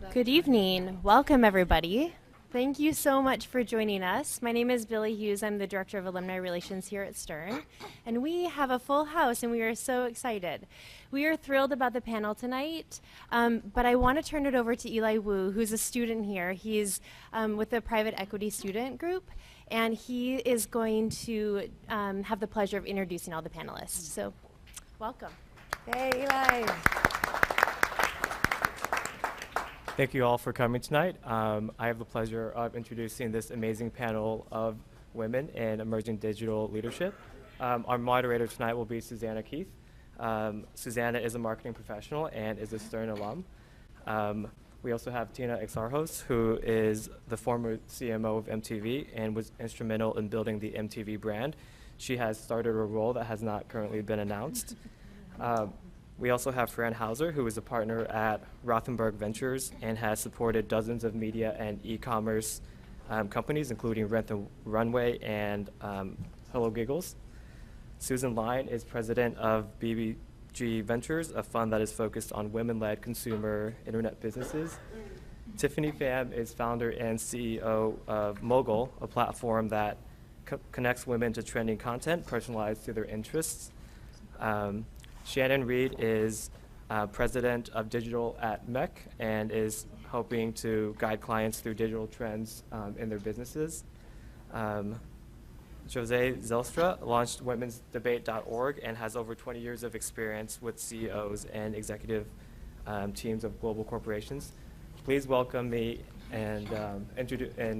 Good evening. Welcome, everybody. Thank you so much for joining us. My name is Billy Hughes. I'm the Director of Alumni Relations here at Stern. And we have a full house, and we are so excited. We are thrilled about the panel tonight, but I want to turn it over to Eli Wu, who's a student here. He's with the private equity student group, and he is going to have the pleasure of introducing all the panelists. So, welcome. Hey, Eli. Thank you all for coming tonight. I have the pleasure of introducing this amazing panel of women in emerging digital leadership. Our moderator tonight will be Susanna Keith. Susanna is a marketing professional and is a Stern alum. We also have Tina Exarchos, who is the former CMO of MTV and was instrumental in building the MTV brand. She has started a role that has not currently been announced. We also have Fran Hauser, who is a partner at Rothenberg Ventures and has supported dozens of media and e-commerce companies, including Rent the Runway and Hello Giggles. Susan Lyon is president of BBG Ventures, a fund that is focused on women-led consumer internet businesses. Tiffany Pham is founder and CEO of Mogul, a platform that connects women to trending content personalized to their interests. Shannon Reed is president of digital at MEC and is helping to guide clients through digital trends in their businesses. Jose Zelstra launched womensdebate.org and has over 20 years of experience with CEOs and executive teams of global corporations. Please welcome me and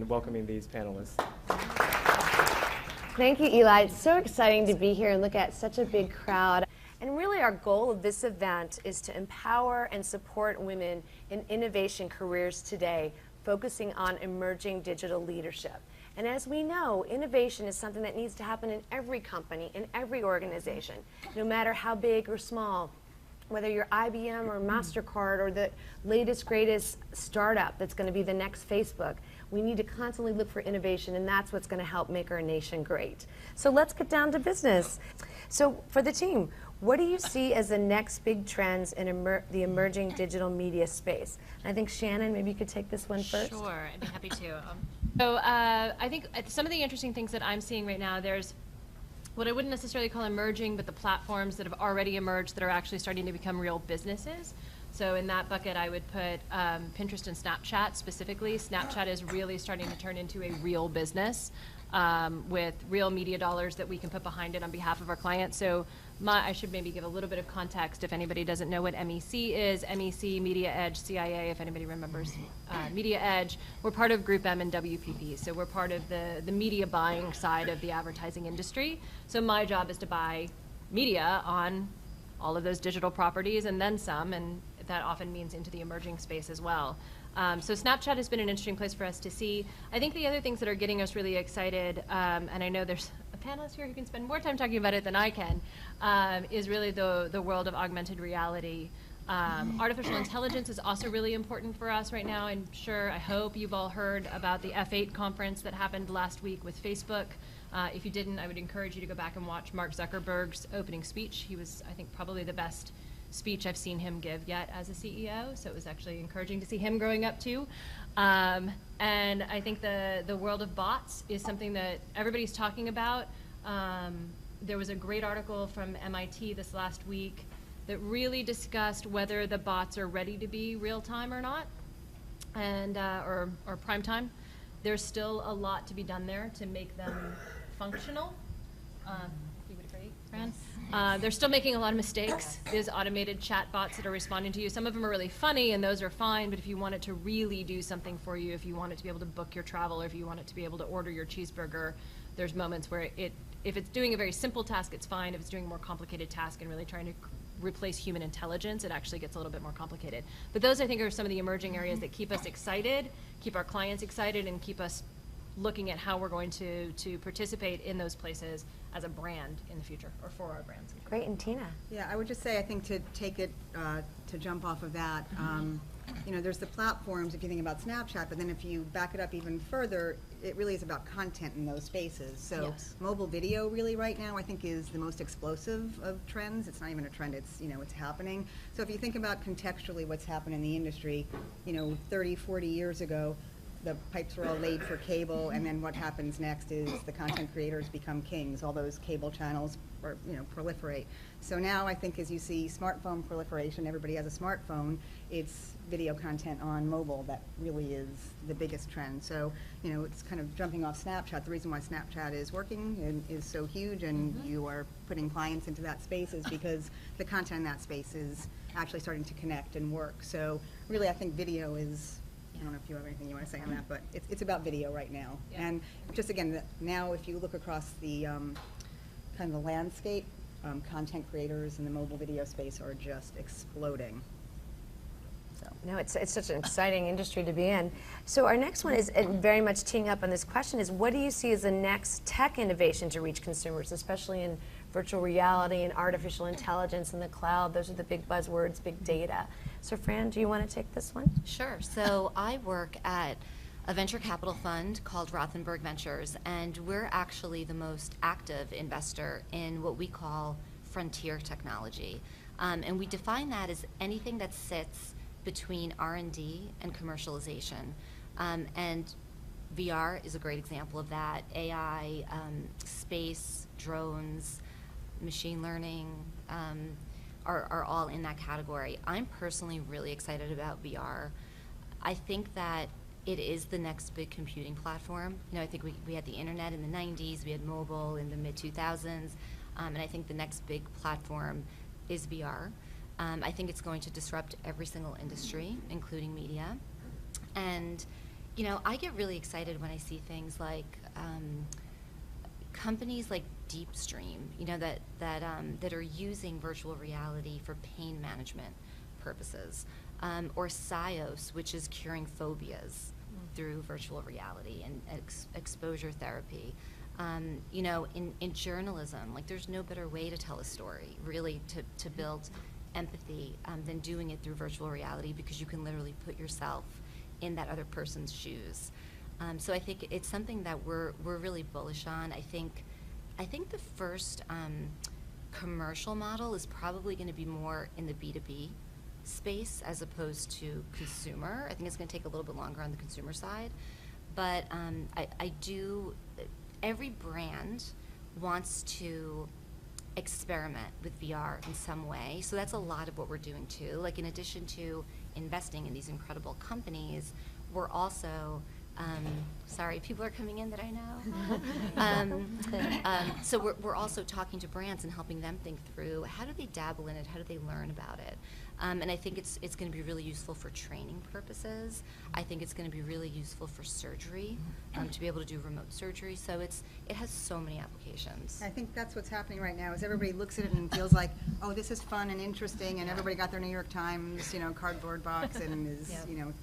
welcoming these panelists. Thank you, Eli. It's so exciting to be here and look at such a big crowd. And really our goal of this event is to empower and support women in innovation careers today, focusing on emerging digital leadership. And as we know, innovation is something that needs to happen in every company, in every organization, no matter how big or small. Whether you're IBM or MasterCard or the latest, greatest startup that's going to be the next Facebook, we need to constantly look for innovation, and that's what's going to help make our nation great. So let's get down to business. So for the team, what do you see as the next big trends in the emerging digital media space? And I think, Shannon, maybe you could take this one first. Sure, I'd be happy to. I think some of the interesting things that I'm seeing right now, there's what I wouldn't necessarily call emerging, but the platforms that have already emerged that are actually starting to become real businesses. So in that bucket, I would put Pinterest and Snapchat specifically. Snapchat is really starting to turn into a real business with real media dollars that we can put behind it on behalf of our clients. So I should maybe give a little bit of context if anybody doesn't know what MEC is. MEC, Media Edge, CIA, if anybody remembers Media Edge. We're part of Group M and WPP, so we're part of the media buying side of the advertising industry. So my job is to buy media on all of those digital properties and then some, and that often means into the emerging space as well. So Snapchat has been an interesting place for us to see. I think the other things that are getting us really excited, and I know there's a panelist here who can spend more time talking about it than I can, is really the world of augmented reality. Artificial intelligence is also really important for us right now. I'm sure, I hope you've all heard about the F8 conference that happened last week with Facebook. If you didn't, I would encourage you to go back and watch Mark Zuckerberg's opening speech. He was, I think, probably the best speech I've seen him give yet as a CEO, so it was actually encouraging to see him growing up too. And I think the world of bots is something that everybody's talking about. There was a great article from MIT this last week that really discussed whether the bots are ready to be real-time or not, and or prime time. There's still a lot to be done there to make them functional. You would agree, Fran? They're still making a lot of mistakes. There's automated chat bots that are responding to you. Some of them are really funny, and those are fine, but if you want it to really do something for you, if you want it to be able to book your travel, or if you want it to be able to order your cheeseburger, there's moments where if it's doing a very simple task, it's fine. If it's doing a more complicated task and really trying to replace human intelligence, it actually gets a little bit more complicated. But those, I think, are some of the emerging areas that keep us excited, keep our clients excited, and keep us looking at how we're going to participate in those places as a brand in the future, or for our brands. Great, and Tina? Yeah, I would just say, I think to take it, to jump off of that, you know, there's the platforms if you think about Snapchat, but then if you back it up even further, it really is about content in those spaces. So Yes. mobile video really right now I think is the most explosive of trends. It's not even a trend, it's, you know, it's happening. So if you think about contextually what's happened in the industry, you know, 30, 40 years ago, the pipes were all laid for cable, and then what happens next is the content creators become kings. All those cable channels, you know, proliferate. So now I think as you see smartphone proliferation, everybody has a smartphone, it's video content on mobile that really is the biggest trend. So, you know, it's kind of jumping off Snapchat. The reason why Snapchat is working and is so huge and you are putting clients into that space is because the content in that space is actually starting to connect and work. So really I think video is, I don't know if you have anything you want to say on that, but it's about video right now. Yeah. And just again, now if you look across the kind of the landscape, content creators in the mobile video space are just exploding. So. No, it's such an exciting industry to be in. So our next one is, and very much teeing up on this question, is what do you see as the next tech innovation to reach consumers, especially in virtual reality and artificial intelligence and the cloud? Those are the big buzzwords, big data. So Fran, do you want to take this one? Sure. So I work at a venture capital fund called Rothenberg Ventures, and we're actually the most active investor in what we call frontier technology. And we define that as anything that sits between R&D and commercialization. And VR is a great example of that. AI, space, drones, machine learning, are all in that category. I'm personally really excited about VR. I think that it is the next big computing platform. You know, I think we had the internet in the 90s, we had mobile in the mid-2000s, and I think the next big platform is VR. I think it's going to disrupt every single industry, including media. And, you know, I get really excited when I see things like companies like Deepstream, you know, that are using virtual reality for pain management purposes, or Sios, which is curing phobias through virtual reality and exposure therapy. You know, in journalism, like there's no better way to tell a story, really, to build empathy than doing it through virtual reality, because you can literally put yourself in that other person's shoes. So I think it's something that we're really bullish on. I think the first commercial model is probably going to be more in the B2B space as opposed to consumer. I think it's going to take a little bit longer on the consumer side, but every brand wants to experiment with VR in some way. So that's a lot of what we're doing too. Like, in addition to investing in these incredible companies, we're also sorry, people are coming in that I know. So we're also talking to brands and helping them think through how do they dabble in it, how do they learn about it. And I think it's going to be really useful for training purposes. I think it's going to be really useful for surgery, to be able to do remote surgery. So it has so many applications. I think that's what's happening right now is everybody looks at it and feels like, oh, this is fun and interesting, and everybody got their New York Times, you know, cardboard box and is, you know,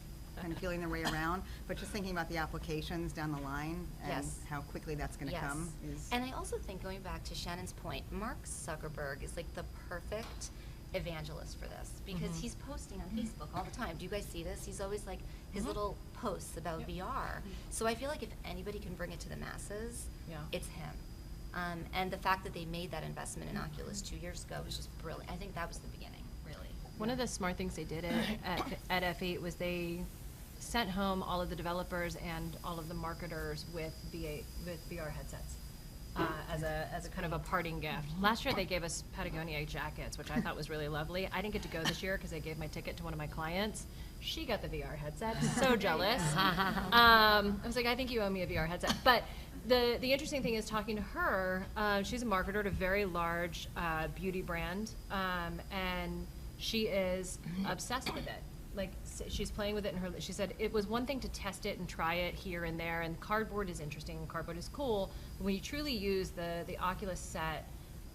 kind of feeling their way around. But just thinking about the applications down the line and how quickly that's going to come is. And I also think, going back to Shannon's point, Mark Zuckerberg is like the perfect evangelist for this, because he's posting on Facebook all the time. Do you guys see this? He's always like his little posts about VR. So I feel like if anybody can bring it to the masses, it's him. And the fact that they made that investment in Oculus 2 years ago was just brilliant. I think that was the beginning, really. One of the smart things they did at F8 was they sent home all of the developers and all of the marketers with VR headsets. As a kind of a parting gift. Last year they gave us Patagonia jackets, which I thought was really lovely. I didn't get to go this year because they gave my ticket to one of my clients. She got the VR headset. So jealous. I was like, I think you owe me a VR headset. But the interesting thing is talking to her. She's a marketer at a very large beauty brand, and she is obsessed with it. Like, she's playing with it in her. She said it was one thing to test it and try it here and there, and cardboard is interesting and cardboard is cool. But when you truly use the Oculus set,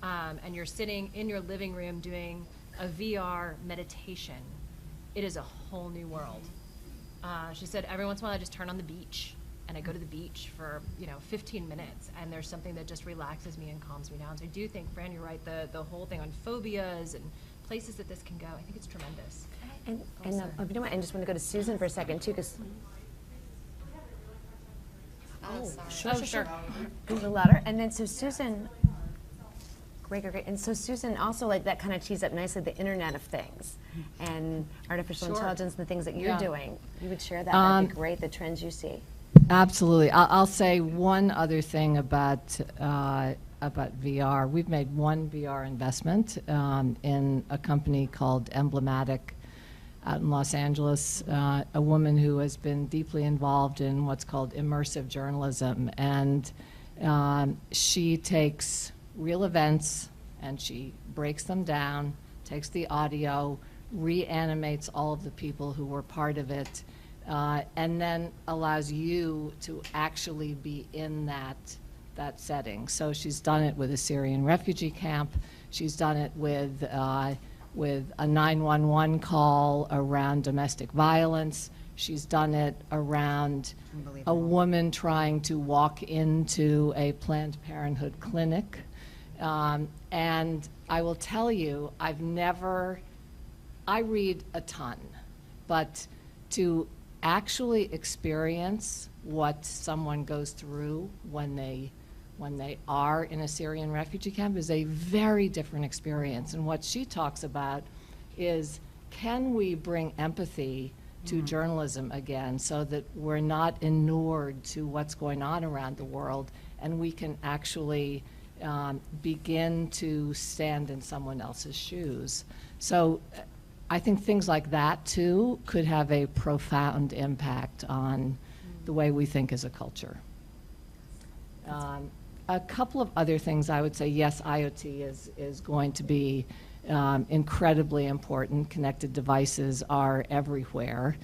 and you're sitting in your living room doing a VR meditation, it is a whole new world. She said every once in a while I just turn on the beach and I go to the beach for 15 minutes, and there's something that just relaxes me and calms me down. So I do think, Fran, you're right. The whole thing on phobias and places that this can go. I think it's tremendous. And you know what? I just want to go to Susan for a second too, because Sorry. Sure. a little louder. And then so Susan, great. And so Susan also like that kind of tees up nicely the Internet of Things and artificial intelligence and the things that you're doing. You would share that? That'd be great. The trends you see. Absolutely. I'll say one other thing about VR. We've made one VR investment in a company called Emblematic out in Los Angeles, a woman who has been deeply involved in what's called immersive journalism. And she takes real events and she breaks them down, takes the audio, reanimates all of the people who were part of it, and then allows you to actually be in that setting. So she's done it with a Syrian refugee camp. She's done it with a 911 call around domestic violence. She's done it around a woman trying to walk into a Planned Parenthood clinic. And I will tell you, I read a ton, but to actually experience what someone goes through when they are in a Syrian refugee camp is a very different experience. And what she talks about is, can we bring empathy to journalism again so that we're not inured to what's going on around the world and we can actually begin to stand in someone else's shoes. So I think things like that too could have a profound impact on the way we think as a culture. A couple of other things I would say, yes, IoT is going to be incredibly important. Connected devices are everywhere.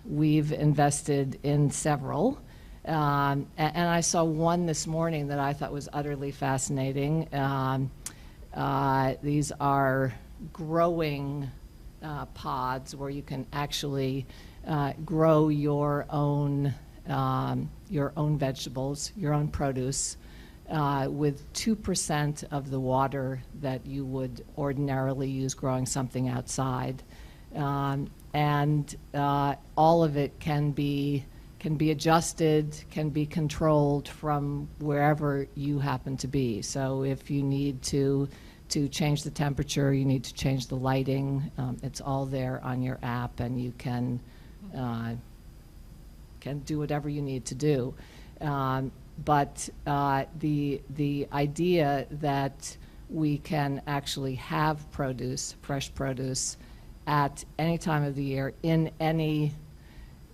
We've invested in several. And I saw one this morning that I thought was utterly fascinating. These are growing pods where you can actually grow your own vegetables, your own produce, with 2% of the water that you would ordinarily use growing something outside. And all of it can be adjusted, can be controlled from wherever you happen to be. So if you need to change the temperature, you need to change the lighting, it's all there on your app, and you can do whatever you need to do. But the idea that we can actually have produce, fresh produce, at any time of the year in any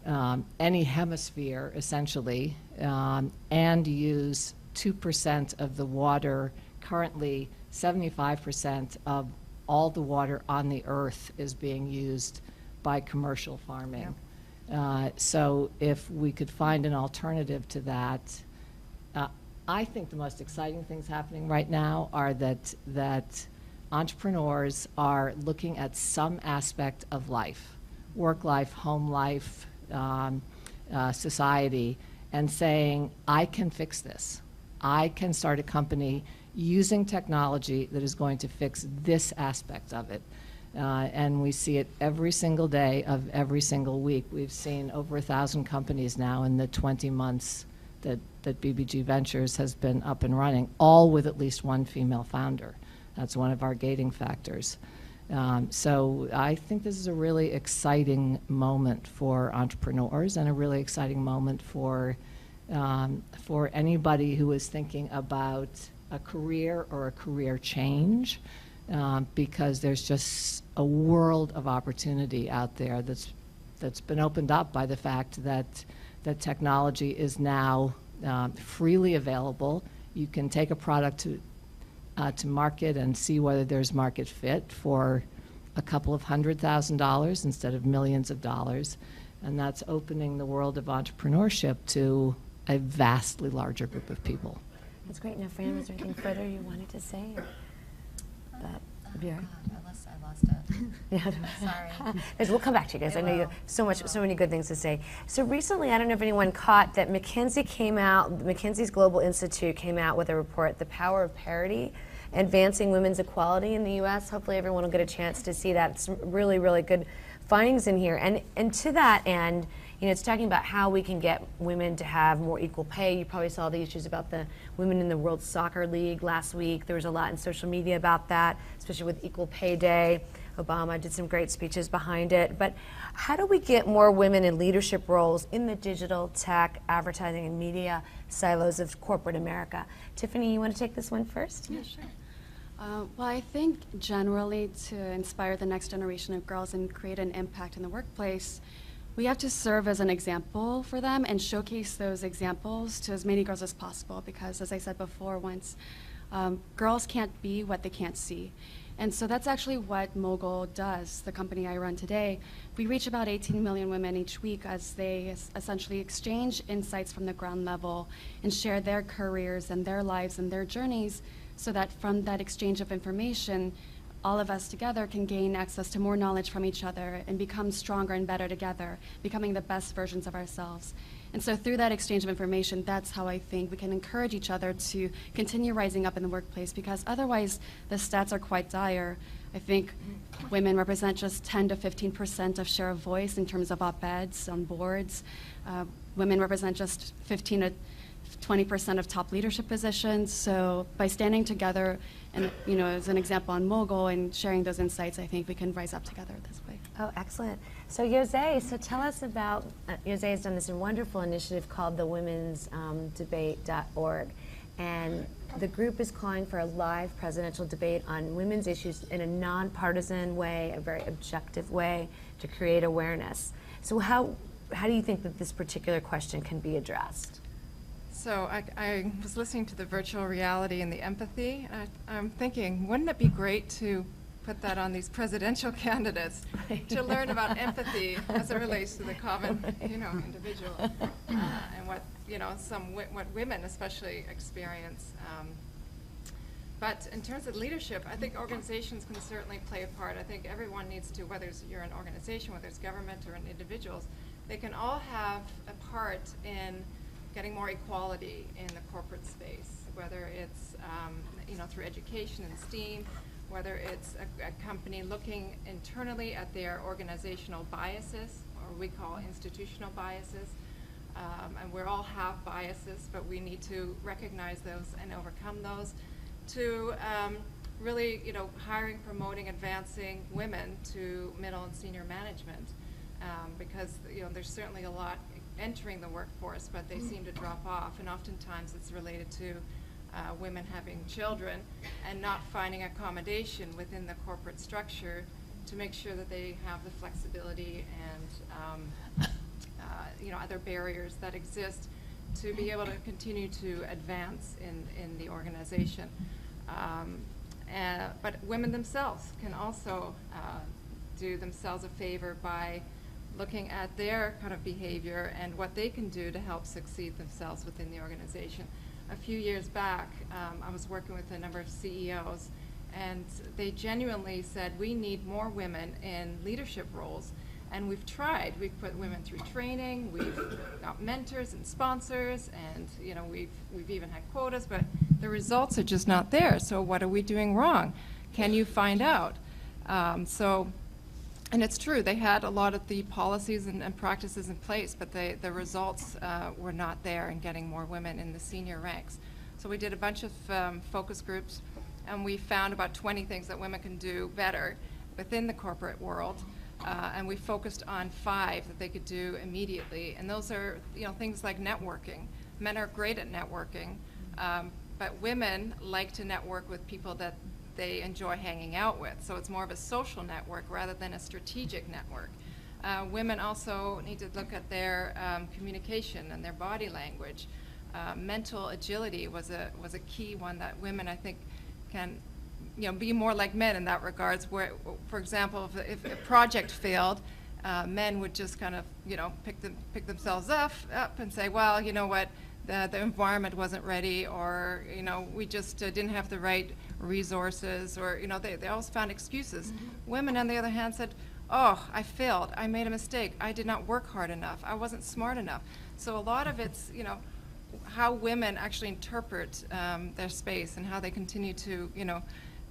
hemisphere, essentially, and use 2% of the water. Currently, 75% of all the water on the earth is being used by commercial farming. So if we could find an alternative to that, I think the most exciting things happening right now are that entrepreneurs are looking at some aspect of life, work life, home life, society, and saying, I can fix this. I can start a company using technology that is going to fix this aspect of it. And we see it every single day of every single week. We've seen over 1,000 companies now in the 20 months that BBG Ventures has been up and running, all with at least one female founder. That's one of our gating factors. So I think this is a really exciting moment for entrepreneurs and a really exciting moment for anybody who is thinking about a career or a career change, because there's just a world of opportunity out there that's been opened up by the fact that technology is now freely available. You can take a product to market and see whether there's market fit for a couple of $100,000 instead of millions of dollars, and that's opening the world of entrepreneurship to a vastly larger group of people. That's great. Now, Fran, was there anything further you wanted to say? Björn? I lost it. Yeah. Sorry. We'll come back to you guys. I know you have so many good things to say. So recently, I don't know if anyone caught that McKinsey's Global Institute came out with a report, The Power of Parity. advancing women's equality in the U.S. Hopefully everyone will get a chance to see that. It's really, really good findings in here. And to that end, you know, it's talking about how we can get women to have more equal pay. You probably saw the issues about the women in the World Soccer League last week. There was a lot in social media about that, especially with Equal Pay Day. Obama did some great speeches behind it. But how do we get more women in leadership roles in the digital, tech, advertising, and media silos of corporate America? Tiffany, you want to take this one first? Yeah, sure. Well, I think generally to inspire the next generation of girls and create an impact in the workplace, we have to serve as an example for them and showcase those examples to as many girls as possible, because as I said before, once girls can't be what they can't see. And so that's actually what Mogul does, the company I run today. We reach about 18 million women each week as they essentially exchange insights from the ground level and share their careers and their lives and their journeys, so that from that exchange of information, all of us together can gain access to more knowledge from each other and become stronger and better together, becoming the best versions of ourselves. And so through that exchange of information, that's how I think we can encourage each other to continue rising up in the workplace, because otherwise the stats are quite dire. I think women represent just 10 to 15% of share of voice in terms of op-eds on boards. Women represent just 15 to 20% of top leadership positions. So by standing together, and you know, as an example on Mogul and sharing those insights, I think we can rise up together this way. Oh, excellent. So Jose, so tell us about, Jose has done this wonderful initiative called the Women's Debate.org. And the group is calling for a live presidential debate on women's issues in a nonpartisan way, a very objective way to create awareness. So how do you think that this particular question can be addressed? So I was listening to the virtual reality and the empathy. I'm thinking, wouldn't it be great to put that on these presidential candidates to learn about empathy as it relates to the common, you know, individual, and what, you know, what women especially experience. But in terms of leadership, I think organizations can certainly play a part. I think everyone needs to, whether you're an organization, whether it's government or in individuals, they can all have a part in getting more equality in the corporate space, whether it's you know, through education and STEAM, whether it's a company looking internally at their organizational biases, or we call institutional biases. And we all have biases, but we need to recognize those and overcome those. To really, you know, hiring, promoting, advancing women to middle and senior management, because, you know, there's certainly a lot entering the workforce, but they seem to drop off, and oftentimes it's related to women having children and not finding accommodation within the corporate structure to make sure that they have the flexibility and you know, other barriers that exist to be able to continue to advance in the organization. But women themselves can also do themselves a favor by looking at their kind of behavior and what they can do to help succeed themselves within the organization. A few years back, I was working with a number of CEOs, and they genuinely said, we need more women in leadership roles. And we've tried. We've put women through training. We've got mentors and sponsors, and you know, we've even had quotas, but the results are just not there. So what are we doing wrong? Can you find out? And it's true, they had a lot of the policies and practices in place, but the results were not there in getting more women in the senior ranks. So we did a bunch of focus groups, and we found about 20 things that women can do better within the corporate world. And we focused on 5 that they could do immediately. And those are, you know, things like networking. Men are great at networking, but women like to network with people that they enjoy hanging out with. So it's more of a social network rather than a strategic network. Women also need to look at their communication and their body language. Mental agility was a key one that women, I think, can, you know, be more like men in that regards, where, for example, if a project failed, men would just kind of, you know, pick themselves up and say, well, you know what, the environment wasn't ready, or, you know, we just didn't have the right resources, or, you know, they always found excuses. Mm-hmm. Women, on the other hand, said, oh, I failed, I made a mistake, I did not work hard enough, I wasn't smart enough. So a lot of it's, you know, how women actually interpret their space and how they continue to,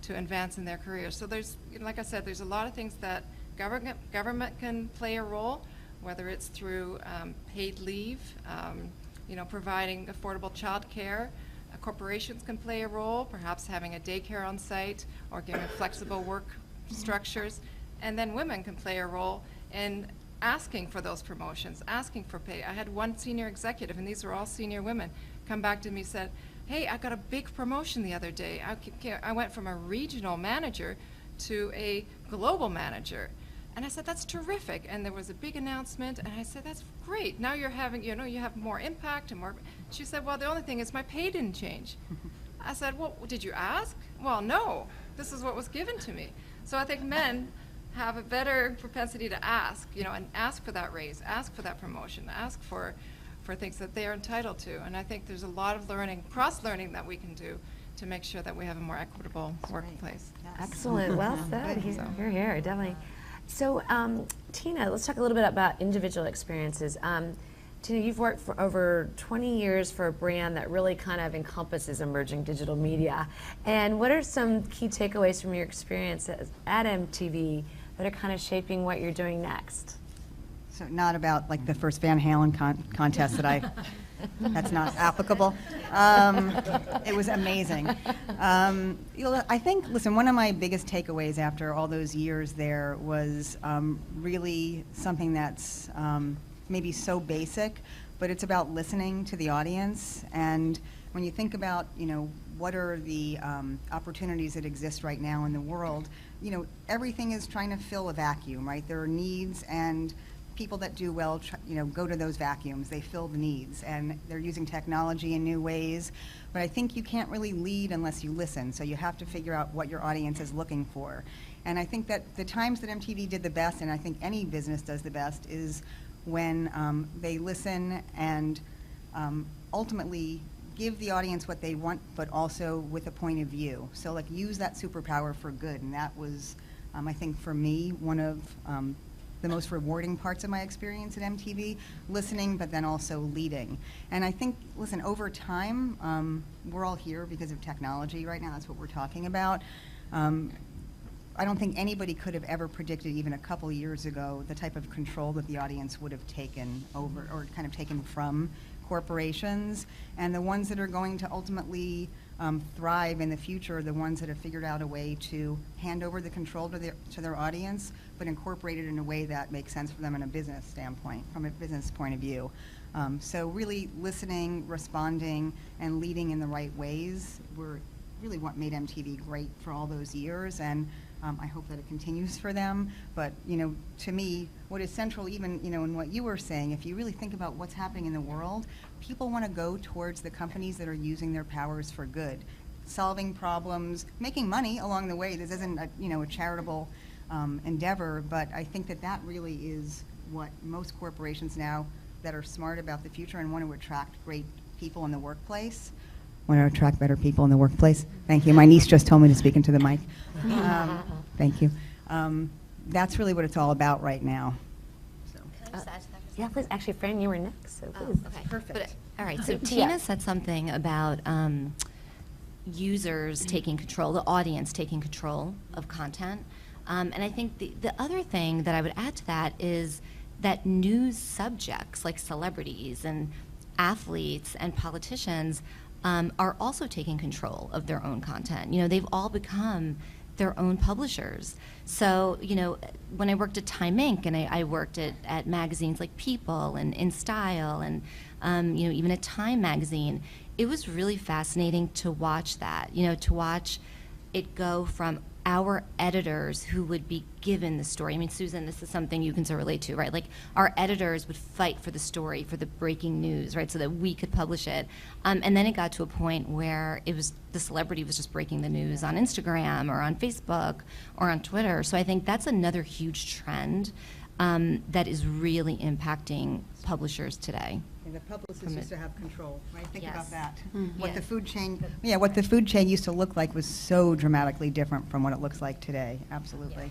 to advance in their careers. So there's, like I said, there's a lot of things that government can play a role, whether it's through paid leave, providing affordable child care. Corporations can play a role, perhaps having a daycare on site or giving flexible work structures. And then women can play a role in asking for those promotions, asking for pay. I had one senior executive, and these were all senior women, come back to me and said, hey, I got a big promotion the other day. I went from a regional manager to a global manager. And I said, that's terrific. And there was a big announcement, and I said, that's great. Now you're having, you have more impact and more. She said, well, the only thing is my pay didn't change. I said, well, did you ask? Well, no. This is what was given to me. So I think men have a better propensity to ask, and ask for that raise, ask for that promotion, ask for things that they are entitled to. And I think there's a lot of learning, cross-learning that we can do to make sure that we have a more equitable workplace. Yes. Excellent. Well said. Here, definitely. So, Tina, let's talk a little bit about individual experiences. Tina, you've worked for over 20 years for a brand that really kind of encompasses emerging digital media. And what are some key takeaways from your experience at MTV that are kind of shaping what you're doing next? So not about like the first Van Halen contest that that's not applicable. It was amazing. I think, listen, one of my biggest takeaways after all those years there was really something that's maybe so basic, but it's about listening to the audience. And when you think about, what are the opportunities that exist right now in the world, everything is trying to fill a vacuum, right? There are needs, and people that do well, go to those vacuums. They fill the needs, and they're using technology in new ways. But I think you can't really lead unless you listen. So you have to figure out what your audience is looking for. And I think that the times that MTV did the best, and I think any business does the best, is when they listen and ultimately give the audience what they want, but also with a point of view. So like use that superpower for good. And that was, I think for me, one of the most rewarding parts of my experience at MTV, listening, but then also leading. And I think, listen, over time, we're all here because of technology right now. That's what we're talking about. I don't think anybody could have ever predicted even a couple years ago the type of control that the audience would have taken over, or kind of taken from corporations. And the ones that are going to ultimately thrive in the future are the ones that have figured out a way to hand over the control to their audience, but incorporate it in a way that makes sense for them in a business standpoint, from a business point of view. So really listening, responding, and leading in the right ways were really what made MTV great for all those years. And I hope that it continues for them. But, to me, what is central even, in what you were saying, if you really think about what's happening in the world, people want to go towards the companies that are using their powers for good, solving problems, making money along the way. This isn't a charitable endeavor, but I think that really is what most corporations now that are smart about the future and want to attract great people in the workplace. Want to attract better people in the workplace. Thank you. My niece just told me to speak into the mic. Thank you. That's really what it's all about right now. So. Can I just add to that? Yeah, please. Actually, Fran, you were next, so Oh, please. okay. Perfect. But, all right, so Tina said something about users taking control, the audience taking control of content. And I think the other thing that I would add to that is that news subjects like celebrities and athletes and politicians are also taking control of their own content. They've all become their own publishers. So, when I worked at Time Inc. and I worked at magazines like People and In Style and, even at Time Magazine, it was really fascinating to watch that, to watch it go from our editors who would be given the story. I mean, Susan, this is something you can so relate to, right? Like, our editors would fight for the story, for the breaking news, right, so that we could publish it. And then it got to a point where the celebrity was just breaking the news on Instagram or on Facebook or on Twitter. So I think that's another huge trend that is really impacting publishers today. And the publicists used to have control, right? Think Yes. about that. Mm-hmm. What Yeah. the food chain used to look like was so dramatically different from what it looks like today. Absolutely.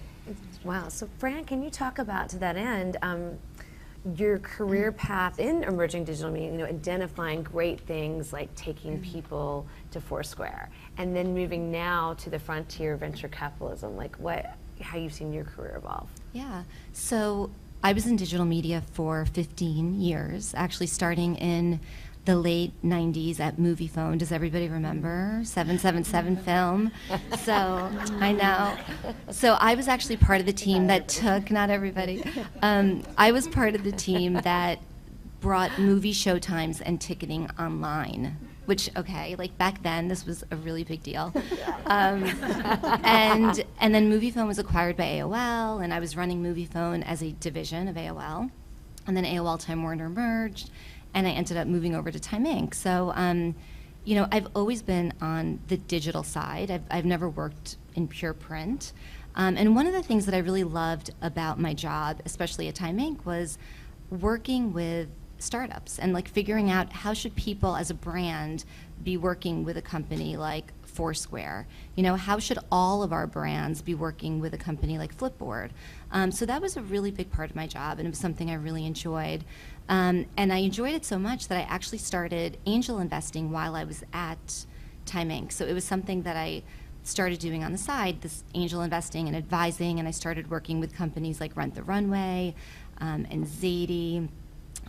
Wow. So, Fran, can you talk about, to that end, your career path in emerging digital media, you know, identifying great things like taking people to Foursquare, and then moving now to the frontier of venture capitalism, like how you've seen your career evolve. Yeah. So I was in digital media for 15 years, actually starting in the late 90s at Moviefone. Does everybody remember? 777 film. So I know. So I was actually part of the team that took, not everybody, I was part of the team that brought movie showtimes and ticketing online. Which, okay, like back then, this was a really big deal. And then Moviefone was acquired by AOL, and I was running Moviefone as a division of AOL. And then AOL Time Warner merged, and I ended up moving over to Time Inc. So, you know, I've always been on the digital side. I've never worked in pure print. And one of the things that I really loved about my job, especially at Time Inc., was working with startups and like figuring out how should people as a brand be working with a company like Foursquare. You know, how should all of our brands be working with a company like Flipboard? So that was a really big part of my job, and it was something I really enjoyed. And I enjoyed it so much that I actually started angel investing while I was at Time Inc. So it was something that I started doing on the side, this angel investing and advising, and I started working with companies like Rent the Runway and Zadie,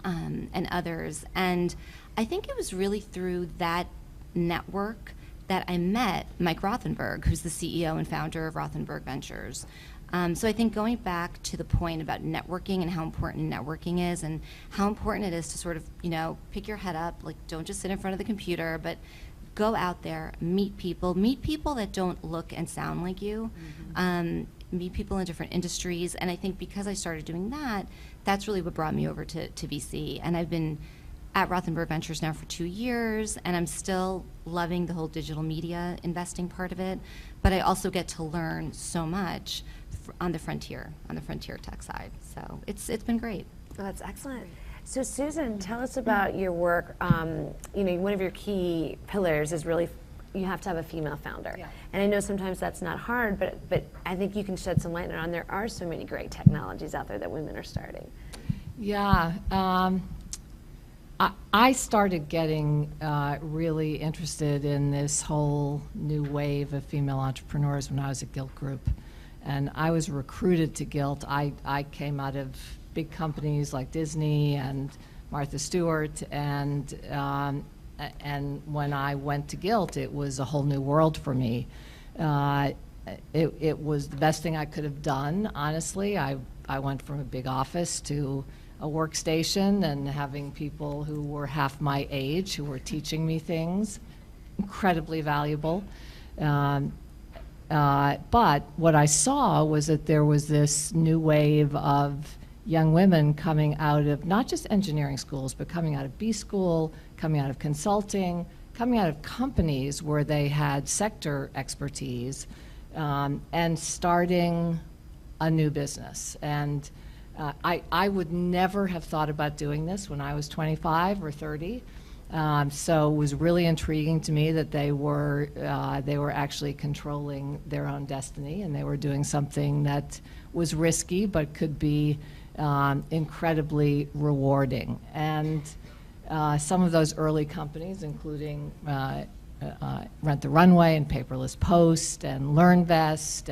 and others. And I think it was really through that network that I met Mike Rothenberg, who's the CEO and founder of Rothenberg Ventures. So I think going back to the point about networking and how important networking is and how important it is to sort of, you know, pick your head up, like don't just sit in front of the computer, but go out there, meet people that don't look and sound like you, meet people in different industries. And I think because I started doing that, that's really what brought me over to VC. And I've been at Rothenberg Ventures now for 2 years, and I'm still loving the whole digital media investing part of it. But I also get to learn so much on the frontier tech side. So it's been great. Oh, that's excellent. So Susan, tell us about your work. You know, one of your key pillars is really you have to have a female founder. Yeah. And I know sometimes that's not hard, but I think you can shed some light on there are so many great technologies out there that women are starting. Yeah. I started getting really interested in this whole new wave of female entrepreneurs when I was at Gilt Group. And I was recruited to Gilt. I came out of big companies like Disney and Martha Stewart, and when I went to Gilt, it was a whole new world for me. It was the best thing I could have done, honestly. I went from a big office to a workstation and having people who were half my age who were teaching me things, incredibly valuable. But what I saw was that there was this new wave of young women coming out of not just engineering schools, but coming out of B school, coming out of consulting, coming out of companies where they had sector expertise, and starting a new business. And I would never have thought about doing this when I was 25 or 30. So it was really intriguing to me that they were actually controlling their own destiny, and they were doing something that was risky but could be incredibly rewarding. And some of those early companies, including Rent the Runway and Paperless Post and LearnVest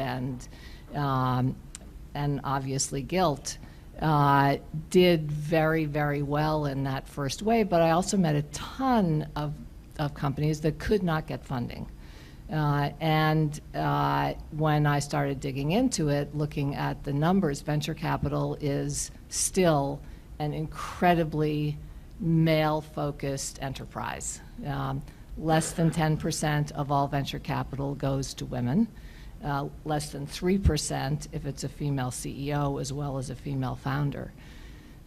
and obviously Gilt, did very, very well in that first wave. But I also met a ton of companies that could not get funding. And when I started digging into it, looking at the numbers, venture capital is still an incredibly male-focused enterprise. Less than 10% of all venture capital goes to women. Less than 3% if it's a female CEO as well as a female founder.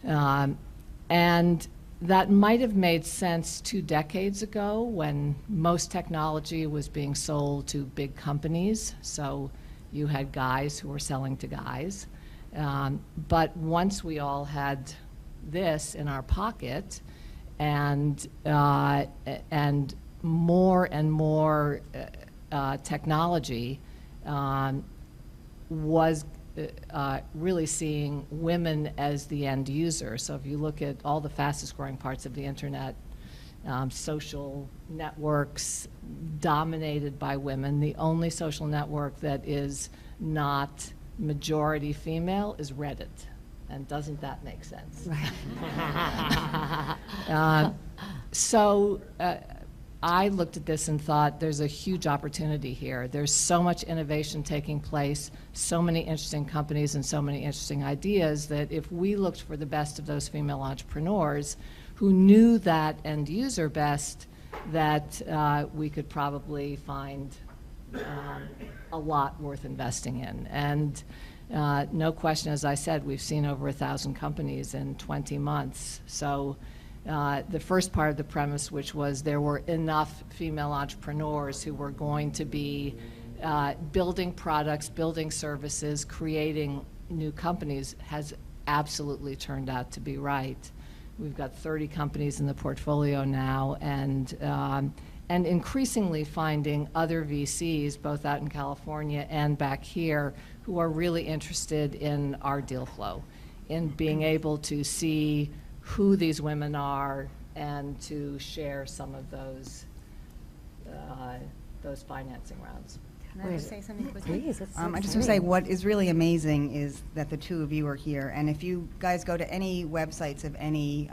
And that might have made sense 2 decades ago when most technology was being sold to big companies. So you had guys who were selling to guys. But once we all had this in our pocket and more and more technology was really seeing women as the end user. So if you look at all the fastest growing parts of the internet, social networks dominated by women, the only social network that is not majority female is Reddit. And doesn't that make sense? Right. So I looked at this and thought there's a huge opportunity here. There's so much innovation taking place, so many interesting companies and so many interesting ideas that if we looked for the best of those female entrepreneurs who knew that end user best, that we could probably find a lot worth investing in. And no question, as I said, we've seen over 1,000 companies in 20 months. So the first part of the premise, which was there were enough female entrepreneurs who were going to be building products, building services, creating new companies, has absolutely turned out to be right. We've got 30 companies in the portfolio now, and increasingly finding other VCs, both out in California and back here, who are really interested in our deal flow, in being able to see who these women are and to share some of those financing rounds. Can I just say something quickly? Please, it's I just want to say what is really amazing is that the two of you are here. And if you guys go to any websites of any,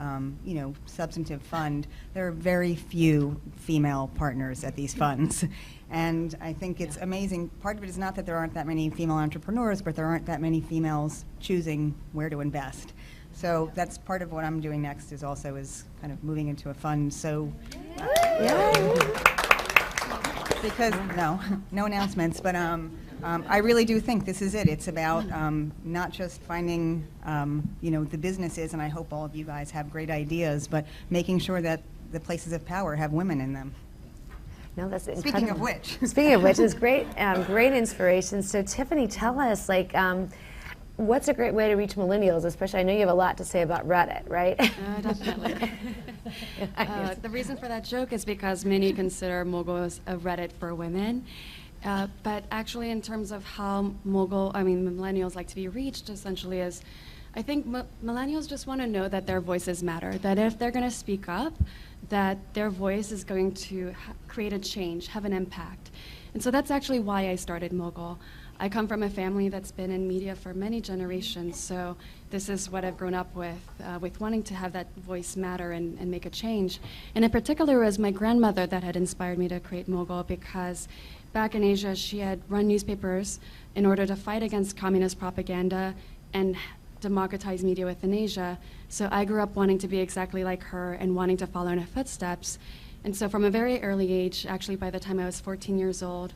substantive fund, there are very few female partners at these funds. And I think it's amazing. Part of it is not that there aren't that many female entrepreneurs, but there aren't that many females choosing where to invest. So that's part of what I'm doing next is kind of moving into a fund. So, because, no announcements, but I really do think this is it. It's about not just finding, the businesses, and I hope all of you guys have great ideas, but making sure that the places of power have women in them. No, that's incredible. Speaking of which. Speaking of which, it's great, great inspiration. So Tiffany, tell us, what's a great way to reach millennials? Especially, I know you have a lot to say about Reddit, right? Definitely. The reason for that joke is because many consider Mogul as a Reddit for women. But actually, in terms of how millennials like to be reached, essentially is, I think millennials just want to know that their voices matter, that if they're going to speak up, that their voice is going to create a change, have an impact. And so that's actually why I started Mogul. I come from a family that's been in media for many generations, so this is what I've grown up with wanting to have that voice matter and make a change. And in particular, it was my grandmother that had inspired me to create Mogul, because back in Asia, she had run newspapers in order to fight against communist propaganda and democratize media within Asia. So I grew up wanting to be exactly like her and wanting to follow in her footsteps. And so from a very early age, actually by the time I was 14 years old,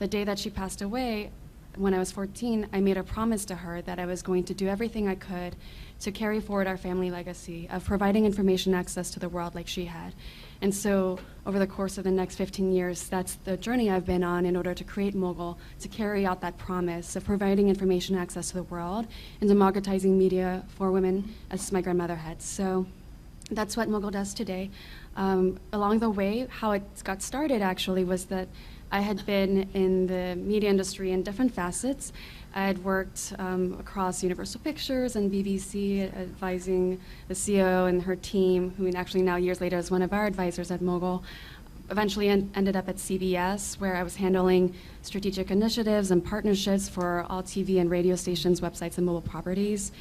the day that she passed away, when I was 14, I made a promise to her that I was going to do everything I could to carry forward our family legacy of providing information access to the world like she had. And so over the course of the next 15 years, that's the journey I've been on in order to create Mogul, to carry out that promise of providing information access to the world and democratizing media for women, as my grandmother had. So that's what Mogul does today. Along the way, how it got started actually was that I had been in the media industry in different facets. I had worked across Universal Pictures and BBC, advising the CEO and her team, who actually now years later is one of our advisors at Mogul. Eventually ended up at CBS, where I was handling strategic initiatives and partnerships for all TV and radio stations, websites, and mobile properties.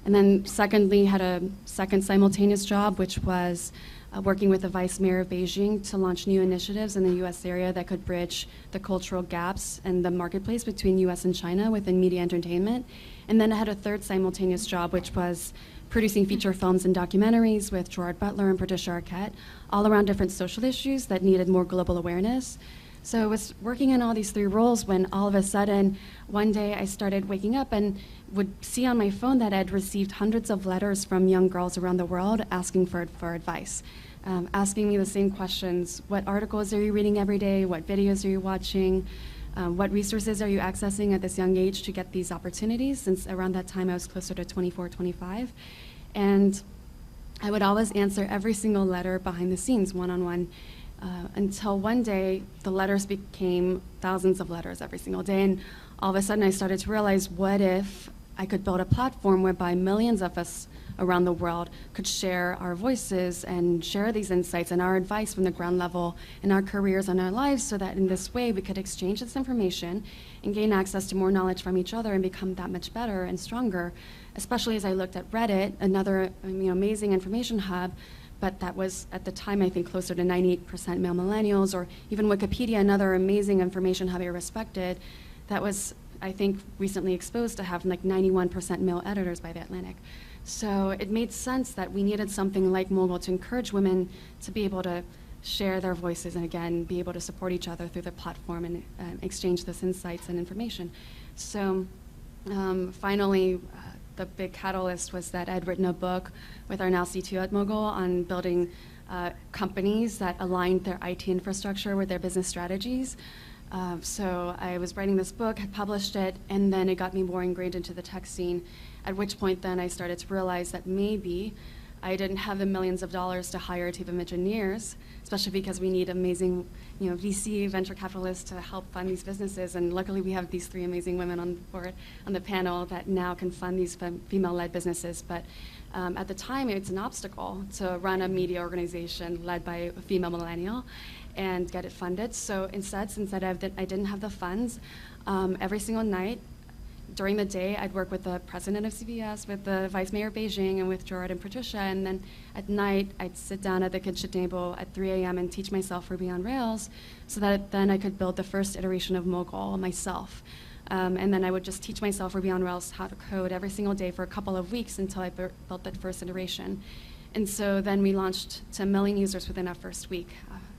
And then secondly, had a second simultaneous job, which was working with the Vice Mayor of Beijing to launch new initiatives in the U.S. area that could bridge the cultural gaps and the marketplace between U.S. and China within media entertainment. And then I had a third simultaneous job, which was producing feature films and documentaries with Gerard Butler and Patricia Arquette, all around different social issues that needed more global awareness. So I was working in all these three roles when all of a sudden, one day I started waking up and would see on my phone that I'd received hundreds of letters from young girls around the world asking for advice, asking me the same questions. What articles are you reading every day? What videos are you watching? What resources are you accessing at this young age to get these opportunities? Since around that time I was closer to 24, 25. And I would always answer every single letter behind the scenes, one-on-one, until one day the letters became thousands of letters every single day. And all of a sudden I started to realize, what if I could build a platform whereby millions of us around the world could share our voices and share these insights and our advice from the ground level in our careers and our lives, so that in this way we could exchange this information and gain access to more knowledge from each other and become that much better and stronger. Especially as I looked at Reddit, another amazing information hub, but that was at the time I think closer to 98% male millennials, or even Wikipedia, another amazing information hub I respected, that was I think recently exposed to have like 91% male editors by The Atlantic. So it made sense that we needed something like Mogul to encourage women to be able to share their voices and again be able to support each other through the platform and exchange those insights and information. So finally, the big catalyst was that I'd written a book with our now CTO at Mogul on building companies that aligned their IT infrastructure with their business strategies. So I was writing this book, had published it, and then it got me more ingrained into the tech scene, at which point then I started to realize that maybe I didn't have the millions of dollars to hire a team of engineers, especially because we need amazing VC venture capitalists to help fund these businesses. And luckily we have these 3 amazing women on board on the panel that now can fund these female-led businesses. But at the time, it's an obstacle to run a media organization led by a female millennial and get it funded. So instead, since I didn't have the funds, every single night during the day, I'd work with the president of CBS, with the vice mayor of Beijing, and with Gerard and Patricia. And then at night, I'd sit down at the kitchen table at 3 a.m. and teach myself Ruby on Rails, so that then I could build the first iteration of Mogul myself. And then I would just teach myself Ruby on Rails how to code every single day for a couple of weeks until I built that first iteration. And so then we launched to 1 million users within our first week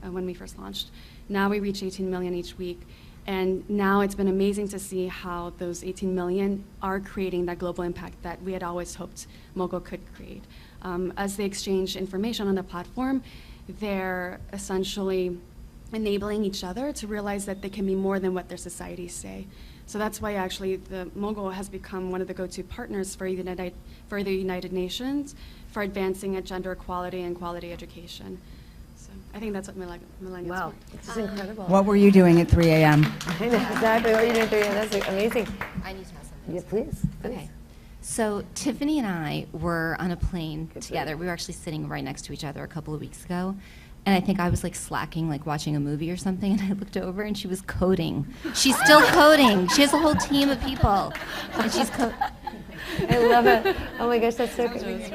when we first launched. Now we reach 18 million each week. And now it's been amazing to see how those 18 million are creating that global impact that we had always hoped Mogul could create. As they exchange information on the platform, they're essentially enabling each other to realize that they can be more than what their societies say. So that's why actually the Mogul has become one of the go-to partners for the United Nations for advancing at gender equality and quality education. So I think that's what millennials Wow, want. this is incredible. What were you doing at 3 a.m.? I know exactly what you're doing at 3 a.m. That's amazing. I need to know something. Yeah, please. Okay. So Tiffany and I were on a plane together. We were actually sitting right next to each other a couple of weeks ago. And I think I was like slacking, like watching a movie or something, and I looked over and she was coding. She's still coding. She has a whole team of people, and she's I love it. Oh my gosh, that's so great.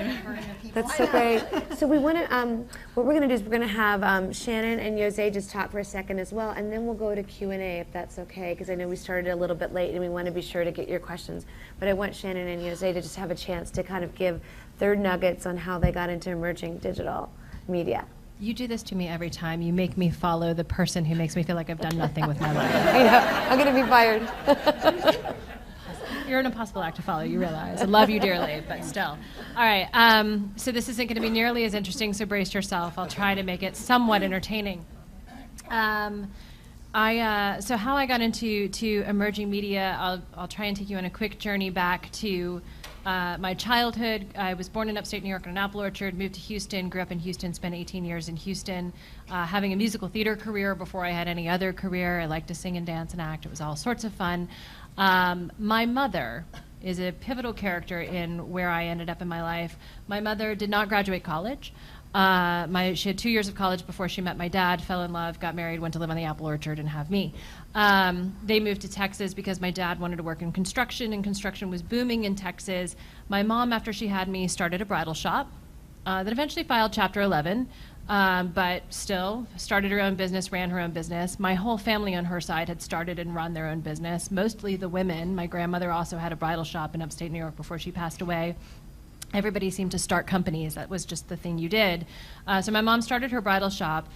That's so great. So we want to, what we're going to do is we're going to have Shannon and Jose just talk for a second as well, and then we'll go to Q&A if that's okay, because I know we started a little bit late and we want to be sure to get your questions. But I want Shannon and Jose to just have a chance to kind of give their nuggets on how they got into emerging digital media. You do this to me every time. You make me follow the person who makes me feel like I've done nothing with my life. I know. I'm going to be fired. You're an impossible act to follow, you realize. I love you dearly, but still. All right, so this isn't going to be nearly as interesting, so brace yourself. I'll try to make it somewhat entertaining. So how I got into emerging media, I'll try and take you on a quick journey back to my childhood. I was born in upstate New York in an apple orchard, moved to Houston, grew up in Houston, spent 18 years in Houston, having a musical theater career before I had any other career. I liked to sing and dance and act. It was all sorts of fun. My mother is a pivotal character in where I ended up in my life. My mother did not graduate college. She had 2 years of college before she met my dad, fell in love, got married, went to live on the apple orchard and have me. They moved to Texas because my dad wanted to work in construction, and construction was booming in Texas. My mom, after she had me, started a bridal shop that eventually filed Chapter 11, but still started her own business, ran her own business. My whole family on her side had started and run their own business, mostly the women. My grandmother also had a bridal shop in upstate New York before she passed away. Everybody seemed to start companies. That was just the thing you did. So my mom started her bridal shop.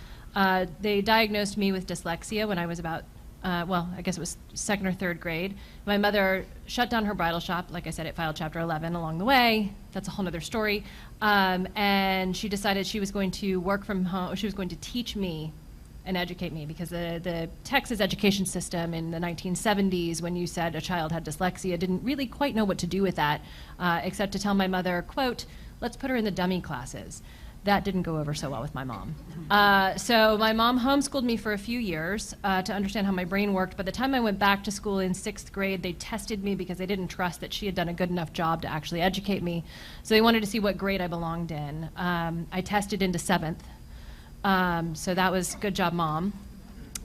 They diagnosed me with dyslexia when I was about, I guess it was 2nd or 3rd grade. My mother shut down her bridal shop. Like I said, it filed Chapter 11 along the way. That's a whole other story. And she decided she was going to work from home. She was going to teach me and educate me, because the Texas education system in the 1970s, when you said a child had dyslexia, didn't really quite know what to do with that, except to tell my mother, quote, let's put her in the dummy classes. That didn't go over so well with my mom. So my mom homeschooled me for a few years to understand how my brain worked. By the time I went back to school in 6th grade, they tested me because they didn't trust that she had done a good enough job to actually educate me. So they wanted to see what grade I belonged in. I tested into 7th. So that was good job, Mom.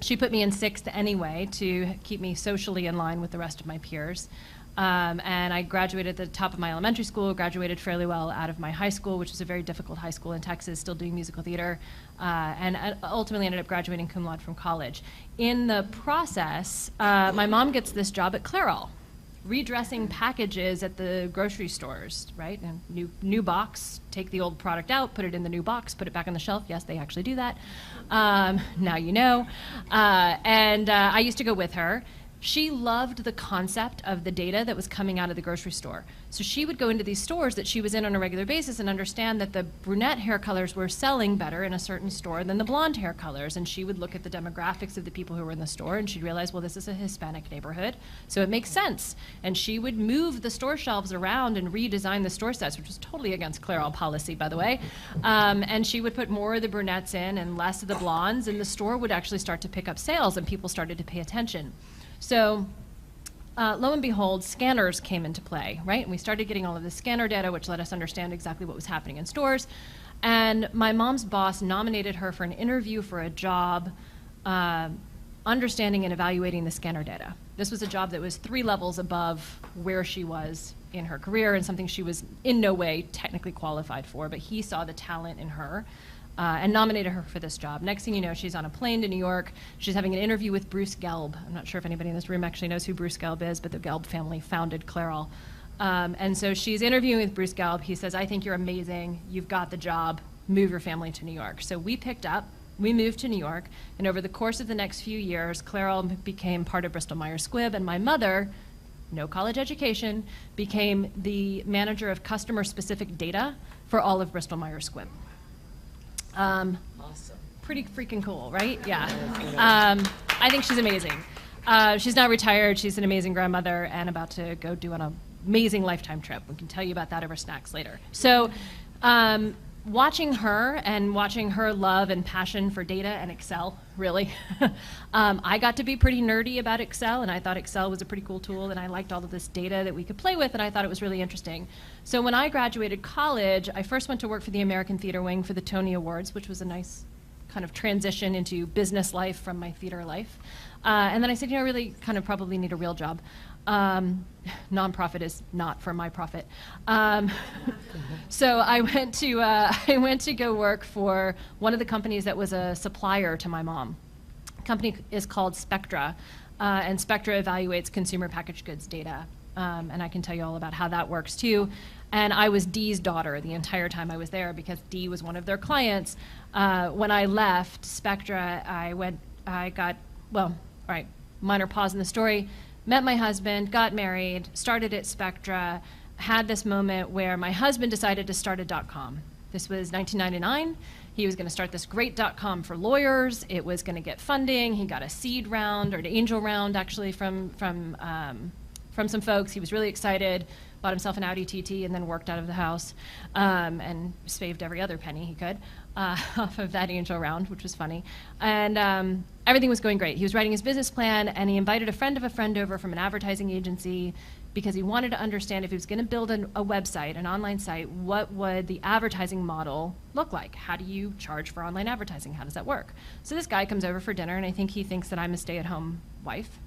She put me in 6th anyway to keep me socially in line with the rest of my peers. And I graduated at the top of my elementary school, graduated fairly well out of my high school, which was a very difficult high school in Texas, still doing musical theater, and ultimately ended up graduating cum laude from college. In the process, my mom gets this job at Clairol, redressing packages at the grocery stores, right? And new box, take the old product out, put it in the new box, put it back on the shelf. Yes, they actually do that. Now you know. And I used to go with her. She loved the concept of the data that was coming out of the grocery store. So she would go into these stores that she was in on a regular basis and understand that the brunette hair colors were selling better in a certain store than the blonde hair colors. And she would look at the demographics of the people who were in the store, and she'd realize, well, this is a Hispanic neighborhood, so it makes sense. And she would move the store shelves around and redesign the store sets, which was totally against Clairol policy, by the way. And she would put more of the brunettes in and less of the blondes, and the store would actually start to pick up sales, and people started to pay attention. So lo and behold, scanners came into play, right? And we started getting all of this scanner data, which let us understand exactly what was happening in stores. And my mom's boss nominated her for an interview for a job understanding and evaluating the scanner data. This was a job that was 3 levels above where she was in her career and something she was in no way technically qualified for, but he saw the talent in her. And nominated her for this job. Next thing you know, she's on a plane to New York. She's having an interview with Bruce Gelb. I'm not sure if anybody in this room actually knows who Bruce Gelb is, but the Gelb family founded Clairol. And so she's interviewing with Bruce Gelb. He says, I think you're amazing. You've got the job. Move your family to New York. So we picked up. We moved to New York. And over the course of the next few years, Clairol became part of Bristol-Myers Squibb. And my mother, no college education, became the manager of customer-specific data for all of Bristol-Myers Squibb. Awesome. Pretty freaking cool, right? Yeah. I think she's amazing. She's now retired. She's an amazing grandmother and about to go do an amazing lifetime trip. We can tell you about that over snacks later. So watching her love and passion for data and Excel, really. I got to be pretty nerdy about Excel, and I thought Excel was a pretty cool tool, and I liked all of this data that we could play with, and I thought it was really interesting. So when I graduated college, I first went to work for the American Theater Wing for the Tony Awards, which was a nice kind of transition into business life from my theater life. And then I said, I really kind of probably need a real job. Nonprofit is not for my profit. So I went to go work for one of the companies that was a supplier to my mom. The company is called Spectra, and Spectra evaluates consumer packaged goods data. And I can tell you all about how that works too. And I was Dee's daughter the entire time I was there because Dee was one of their clients. When I left Spectra, minor pause in the story, met my husband, got married, started at Spectra, had this moment where my husband decided to start a .com. This was 1999. He was going to start this great .com for lawyers. It was going to get funding. He got a seed round, or an angel round, actually, from some folks. He was really excited, bought himself an Audi TT, and then worked out of the house and saved every other penny he could off of that angel round, which was funny. And everything was going great. He was writing his business plan, and he invited a friend of a friend over from an advertising agency because he wanted to understand if he was going to build a website, an online site, what would the advertising model look like? How do you charge for online advertising? How does that work? So this guy comes over for dinner, and I think he thinks that I'm a stay-at-home wife.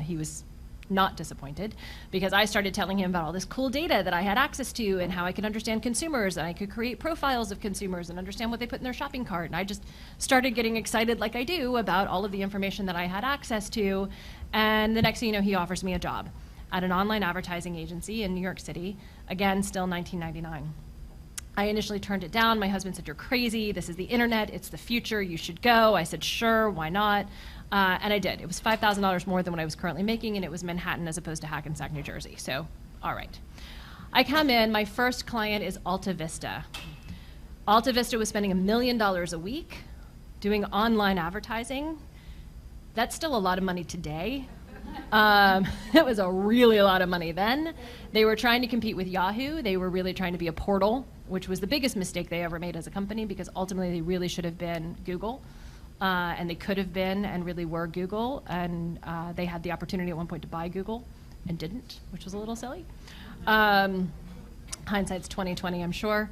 He was not disappointed because I started telling him about all this cool data that I had access to and how I could understand consumers, and I could create profiles of consumers and understand what they put in their shopping cart. And I just started getting excited, like I do, about all of the information that I had access to. And the next thing you know, he offers me a job at an online advertising agency in New York City, again, still 1999. I initially turned it down. My husband said, "You're crazy. This is the internet. It's the future. You should go." I said, "Sure, why not?" And I did. It was $5,000 more than what I was currently making, and it was Manhattan as opposed to Hackensack, New Jersey. So, all right. I come in. My first client is Alta Vista. Alta Vista was spending $1 million a week doing online advertising. That's still a lot of money today. It was a really lot of money then. They were trying to compete with Yahoo. They were really trying to be a portal which was the biggest mistake they ever made as a company, because ultimately they really should have been Google. And they could have been and really were Google, and they had the opportunity at one point to buy Google and didn't, which was a little silly. Hindsight's 20/20, I'm sure.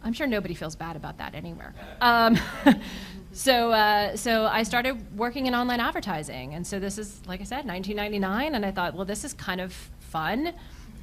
I'm sure nobody feels bad about that anywhere. So I started working in online advertising, and so this is, like I said, 1999, and I thought, well, this is kind of fun.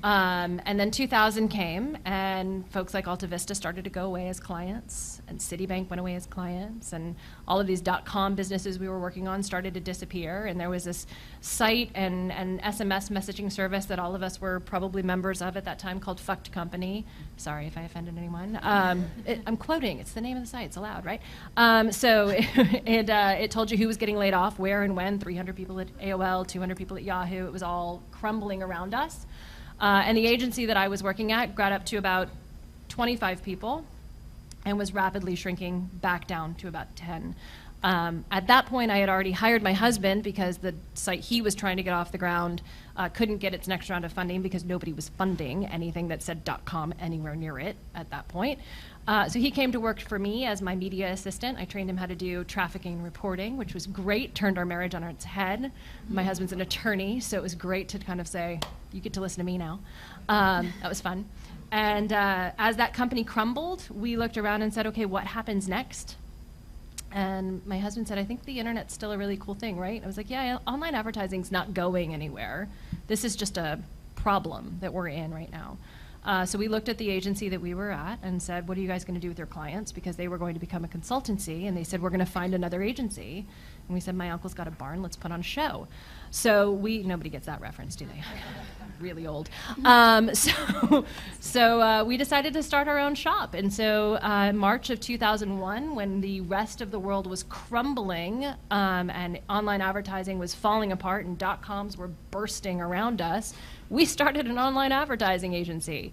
And then 2000 came, and folks like Alta Vista started to go away as clients, and Citibank went away as clients, and all of these .com businesses we were working on started to disappear, and there was this site and SMS messaging service that all of us were probably members of at that time called Fucked Company. Sorry if I offended anyone. I'm quoting, it's the name of the site, it's allowed, right? So it told you who was getting laid off, where and when, 300 people at AOL, 200 people at Yahoo, it was all crumbling around us. And the agency that I was working at got up to about 25 people and was rapidly shrinking back down to about 10. At that point, I had already hired my husband because the site he was trying to get off the ground couldn't get its next round of funding because nobody was funding anything that said .com anywhere near it at that point. So he came to work for me as my media assistant. I trained him how to do trafficking and reporting, which was great, turned our marriage on its head. My husband's an attorney, so it was great to kind of say, you get to listen to me now. That was fun. And as that company crumbled, we looked around and said, okay, what happens next? And my husband said, I think the internet's still a really cool thing, right? I was like, yeah, online advertising's not going anywhere. This is just a problem that we're in right now. So we looked at the agency that we were at and said, what are you guys going to do with your clients? Because they were going to become a consultancy, and they said, we're going to find another agency. And we said, my uncle's got a barn, let's put on a show. So nobody gets that reference, do they? Really old. So we decided to start our own shop. And so March of 2001, when the rest of the world was crumbling and online advertising was falling apart and .coms were bursting around us, we started an online advertising agency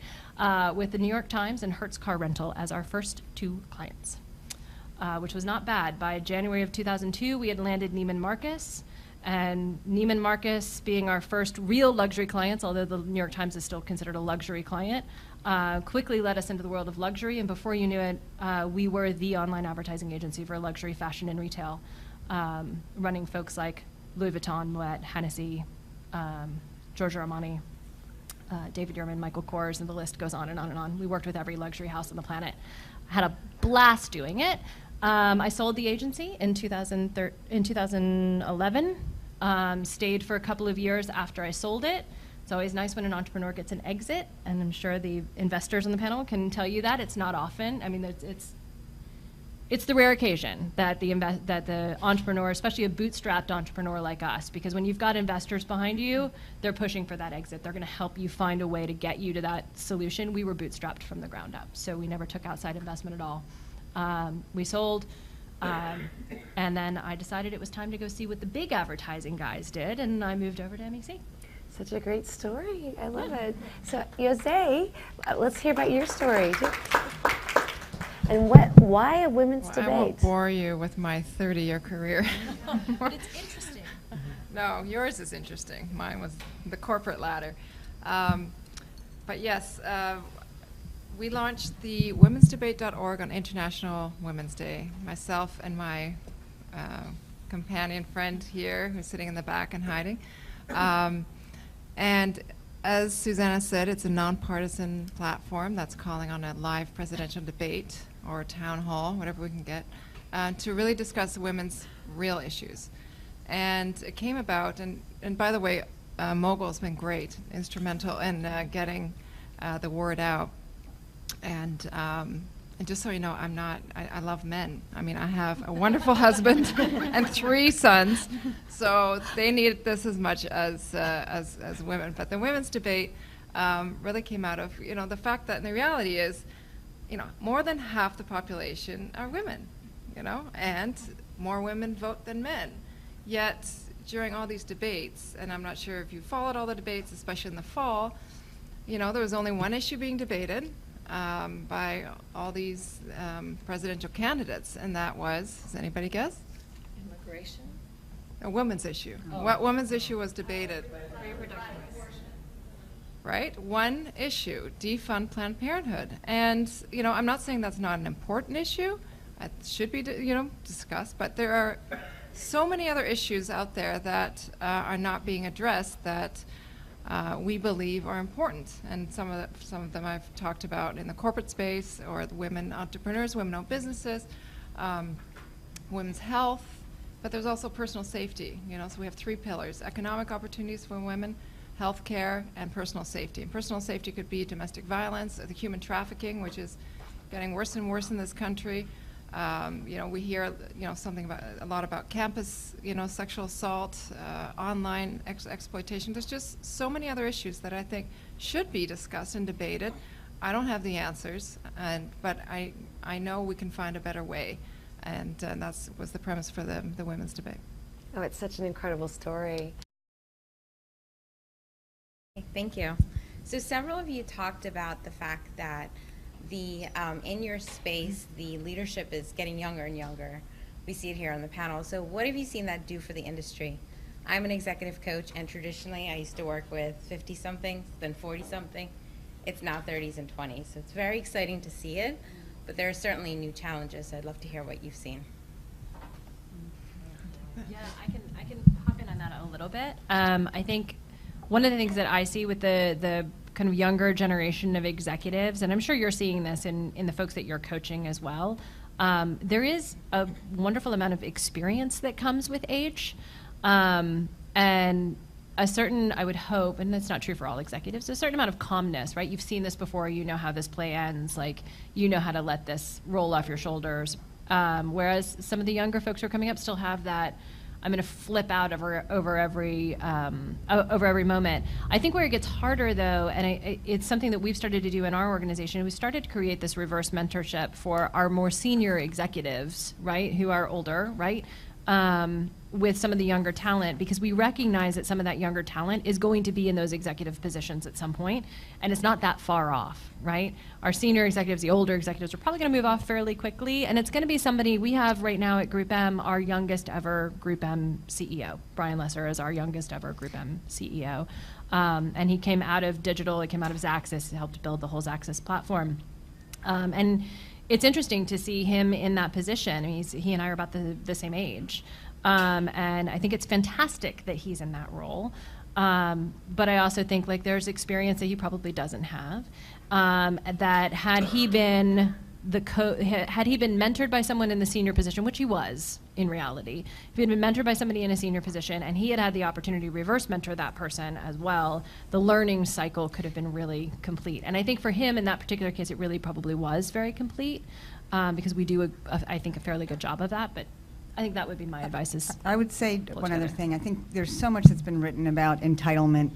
with the New York Times and Hertz Car Rental as our first two clients, which was not bad. By January of 2002, we had landed Neiman Marcus. And Neiman Marcus being our first real luxury clients, although the New York Times is still considered a luxury client, quickly led us into the world of luxury. And before you knew it, we were the online advertising agency for luxury fashion and retail, running folks like Louis Vuitton, Moet, Hennessy, Giorgio Armani, David Yurman, Michael Kors, and the list goes on and on and on. We worked with every luxury house on the planet. I had a blast doing it. I sold the agency in 2011, stayed for a couple of years after I sold it. It's always nice when an entrepreneur gets an exit, and I'm sure the investors on the panel can tell you that. It's not often. I mean, it's the rare occasion that the entrepreneur, especially a bootstrapped entrepreneur like us, because when you've got investors behind you, they're pushing for that exit. They're going to help you find a way to get you to that solution. We were bootstrapped from the ground up, so we never took outside investment at all. We sold, and then I decided it was time to go see what the big advertising guys did, and I moved over to MEC. Such a great story. I love it. So, Jose, let's hear about your story. And why a women's debate? I won't bore you with my 30-year career. But it's interesting. No, yours is interesting. Mine was the corporate ladder. But yes, we launched the womensdebate.org on International Women's Day. Myself and my companion friend here, who's sitting in the back and hiding. And as Susanna said, it's a nonpartisan platform that's calling on a live presidential debate or a town hall, whatever we can get, to really discuss women's real issues. And it came about, and by the way, Mogul's been great, instrumental in getting the word out. And just so you know, I love men. I mean, I have a wonderful husband and 3 sons, so they need this as much as women. But the women's debate really came out of, the fact that, and the reality is, more than half the population are women, and more women vote than men. Yet, during all these debates, and I'm not sure if you followed all the debates, especially in the fall, there was only one issue being debated by all these presidential candidates, and that was, does anybody guess? Immigration? A women's issue. Oh. What women's issue was debated? right? One issue, defund Planned Parenthood. And, I'm not saying that's not an important issue. It should be, discussed, but there are so many other issues out there that are not being addressed that we believe are important. And some of them I've talked about in the corporate space, or the women entrepreneurs, women-owned businesses, women's health, but there's also personal safety. So we have 3 pillars: economic opportunities for women, healthcare, and personal safety. And personal safety could be domestic violence, the human trafficking, which is getting worse and worse in this country. We hear, a lot about campus, sexual assault, online exploitation. There's just so many other issues that I think should be discussed and debated. I don't have the answers, but I know we can find a better way, and that was the premise for the women's debate. Oh, it's such an incredible story. Thank you. So several of you talked about the fact that in your space, the leadership is getting younger and younger. We see it here on the panel. So what have you seen that do for the industry? I'm an executive coach, and traditionally I used to work with 50-somethings, then 40-something. It's now 30s and 20s. So it's very exciting to see it, but there are certainly new challenges. So I'd love to hear what you've seen. Yeah, I can hop in on that a little bit. I think one of the things that I see with the kind of younger generation of executives, and I'm sure you're seeing this in the folks that you're coaching as well, there is a wonderful amount of experience that comes with age, and a certain, I would hope, and that's not true for all executives, a certain amount of calmness, right? You've seen this before, you know how this play ends, like you know how to let this roll off your shoulders, whereas some of the younger folks who are coming up still have that, I'm going to flip out over every moment. I think where it gets harder, though, and it's something that we've started to do in our organization, we started to create this reverse mentorship for our more senior executives, right, who are older, right, with some of the younger talent, because we recognize that some of that younger talent is going to be in those executive positions at some point, and it's not that far off, right? Our senior executives, the older executives, are probably going to move off fairly quickly, and it's going to be somebody we have right now at Group M, our youngest ever Group M CEO. Brian Lesser is our youngest ever Group M CEO, and he came out of digital, he came out of Xaxis, helped build the whole Xaxis platform, and it's interesting to see him in that position. I mean, he and I are about the same age. And I think it's fantastic that he's in that role. But I also think like there's experience that he probably doesn't have. That had he been mentored by someone in the senior position, which he was in reality, if he had been mentored by somebody in a senior position and he had the opportunity to reverse mentor that person as well, the learning cycle could have been really complete. And I think for him in that particular case, it really probably was very complete, because we do, I think, a fairly good job of that. But I think that would be my advice. Is I would say pull one together. other thing. I think there's so much that's been written about entitlement,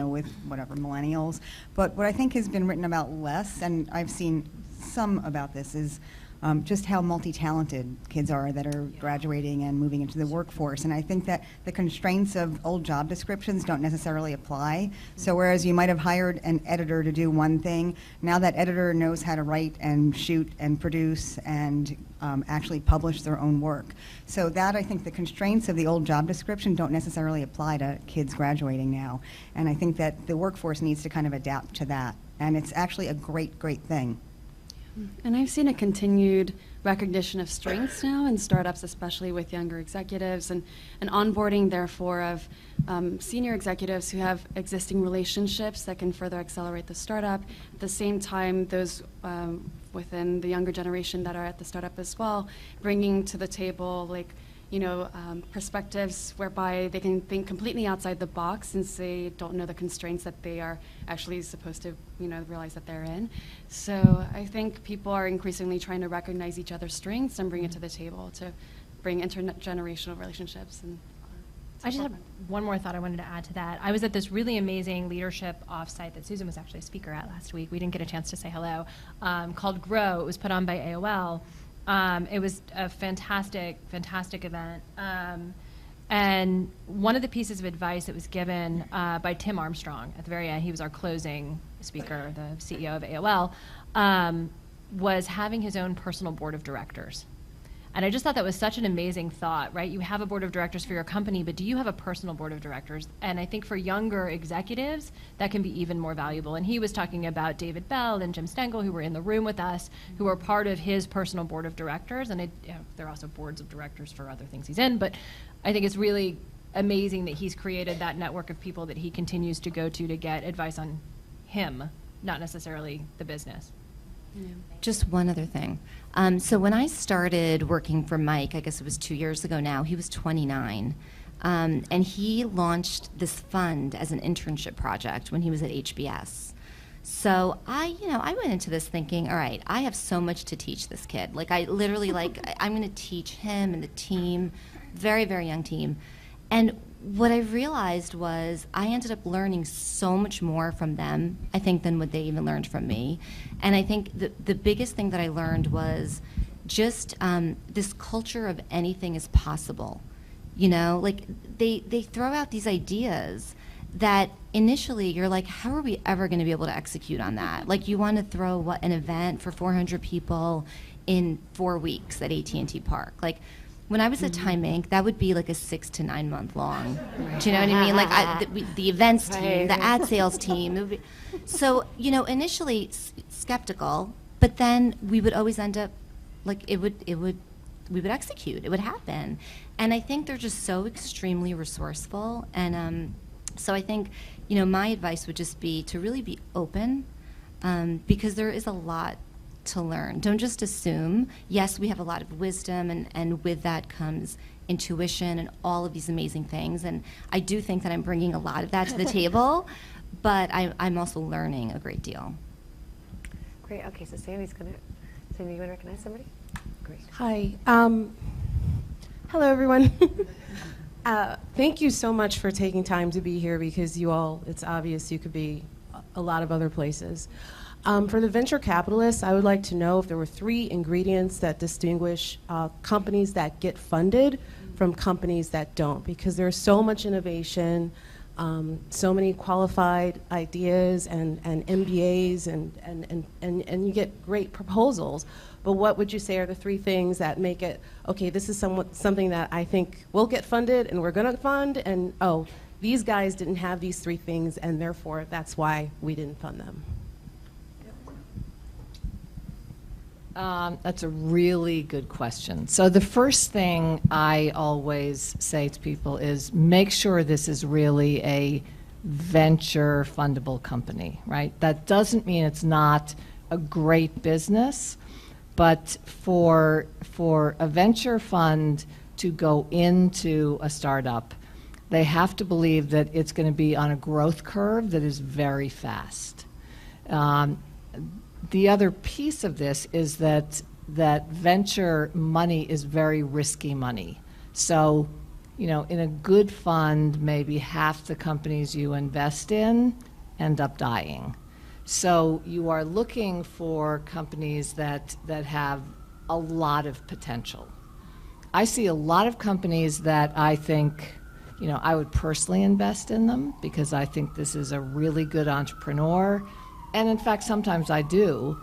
with whatever millennials. But what I think has been written about less, and I've seen some about this, is just how multi-talented kids are that are graduating and moving into the workforce. And I think that the constraints of old job descriptions don't necessarily apply. So whereas you might have hired an editor to do one thing, now that editor knows how to write and shoot and produce and actually publish their own work. So that, I think the constraints of the old job description don't necessarily apply to kids graduating now. And I think that the workforce needs to kind of adapt to that. And it's actually a great, great thing. And I've seen a continued recognition of strengths now in startups, especially with younger executives, and an onboarding, therefore, of senior executives who have existing relationships that can further accelerate the startup. At the same time, those within the younger generation that are at the startup as well, bringing to the table, perspectives whereby they can think completely outside the box since they don't know the constraints that they are actually supposed to, realize that they're in. So I think people are increasingly trying to recognize each other's strengths and bring it to the table to bring intergenerational relationships. And I just have one more thought I wanted to add to that. I was at this really amazing leadership offsite that Susan was actually a speaker at last week. We didn't get a chance to say hello, called Grow. It was put on by AOL. It was a fantastic, fantastic event. And one of the pieces of advice that was given by Tim Armstrong at the very end, he was our closing speaker, the CEO of AOL, was having his own personal board of directors. And I just thought that was such an amazing thought, right? You have a board of directors for your company, but do you have a personal board of directors? And I think for younger executives, that can be even more valuable. And he was talking about David Bell and Jim Stengel, who were in the room with us, who are part of his personal board of directors. And they're also boards of directors for other things he's in. But I think it's really amazing that he's created that network of people that he continues to go to get advice on him, not necessarily the business. Just one other thing. So when I started working for Mike, I guess it was 2 years ago now, he was 29. And he launched this fund as an internship project when he was at HBS. So I went into this thinking, all right, I have so much to teach this kid. Like I literally, I'm going to teach him and the team, very, very young team. And what I realized was I ended up learning so much more from them, I think, than what they even learned from me. And I think the biggest thing that I learned was just this culture of anything is possible. You know, like they throw out these ideas that initially you're like, how are we ever going to be able to execute on that? Like you want to throw an event for 400 people in 4 weeks at AT&T Park. Like, when I was at Time Inc., that would be like a 6 to 9 month long. Do you know what I mean? Like the events team, the ad sales team. It would be, so, initially skeptical, but then we would always end up, like we would execute. It would happen. And I think they're just so extremely resourceful. And so I think, my advice would just be to really be open because there is a lot to learn. Don't just assume. Yes, we have a lot of wisdom, and with that comes intuition and all of these amazing things. And I do think that I'm bringing a lot of that to the table, but I'm also learning a great deal. Great. Okay, so Sandy, you want to recognize somebody? Great. Hi. Hello, everyone. Thank you so much for taking time to be here because it's obvious you could be a lot of other places. For the venture capitalists, I would like to know if there were 3 ingredients that distinguish companies that get funded from companies that don't, because there's so much innovation, so many qualified ideas and MBAs, and you get great proposals. But what would you say are the 3 things that make it, okay, this is something that I think will get funded and we're going to fund, and these guys didn't have these 3 things and therefore that's why we didn't fund them? That's a really good question. So the first thing I always say to people is make sure this is really a venture fundable company, right? That doesn't mean it's not a great business, but for a venture fund to go into a startup, they have to believe that it's going to be on a growth curve that is very fast. The other piece of this is that venture money is very risky money. So, in a good fund, maybe half the companies you invest in end up dying. So you are looking for companies that have a lot of potential. I see a lot of companies that I think, I would personally invest in them because I think this is a really good entrepreneur. And in fact, sometimes I do.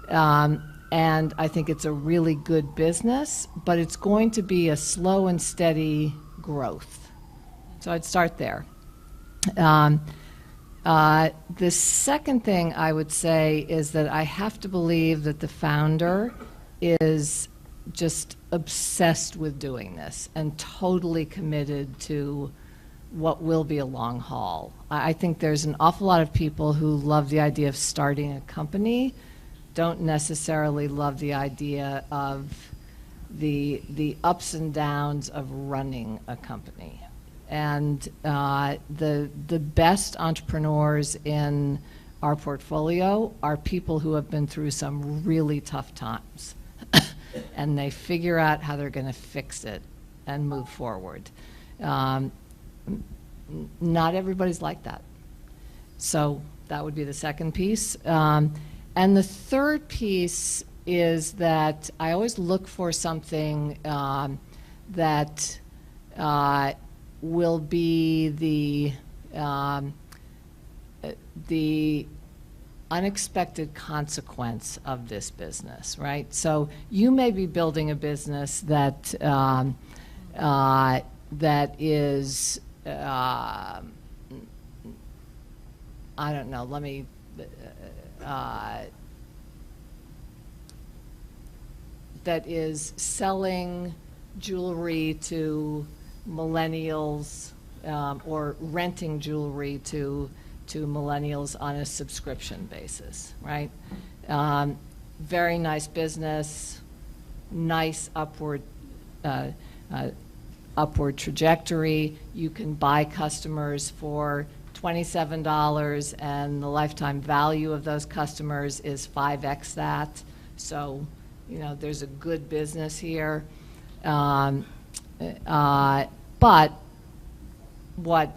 And I think it's a really good business, but it's going to be a slow and steady growth. So I'd start there. The second thing I would say is that I have to believe that the founder is just obsessed with doing this and totally committed to what will be a long haul. I think there's an awful lot of people who love the idea of starting a company, don't necessarily love the idea of the ups and downs of running a company. And the best entrepreneurs in our portfolio are people who have been through some really tough times. And they figure out how they're going to fix it and move forward. Not everybody's like that. So that would be the second piece. And the third piece is that I always look for something that will be the unexpected consequence of this business, right? So you may be building a business that that is, I don't know, let me, that is selling jewelry to millennials or renting jewelry to millennials on a subscription basis, right? Very nice business, nice upward trajectory. You can buy customers for $27, and the lifetime value of those customers is 5x that. So, you know, there's a good business here. But what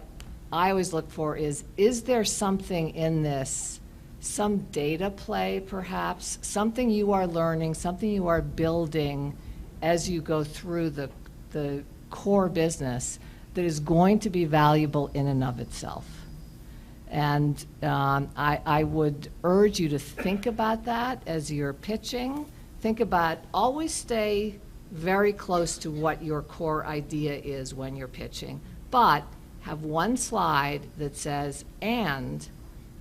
I always look for is there something in this, some data play perhaps, something you are learning, something you are building as you go through the core business that is going to be valuable in and of itself. And I would urge you to think about that as you're pitching. Think about, always stay very close to what your core idea is when you're pitching, but have one slide that says, and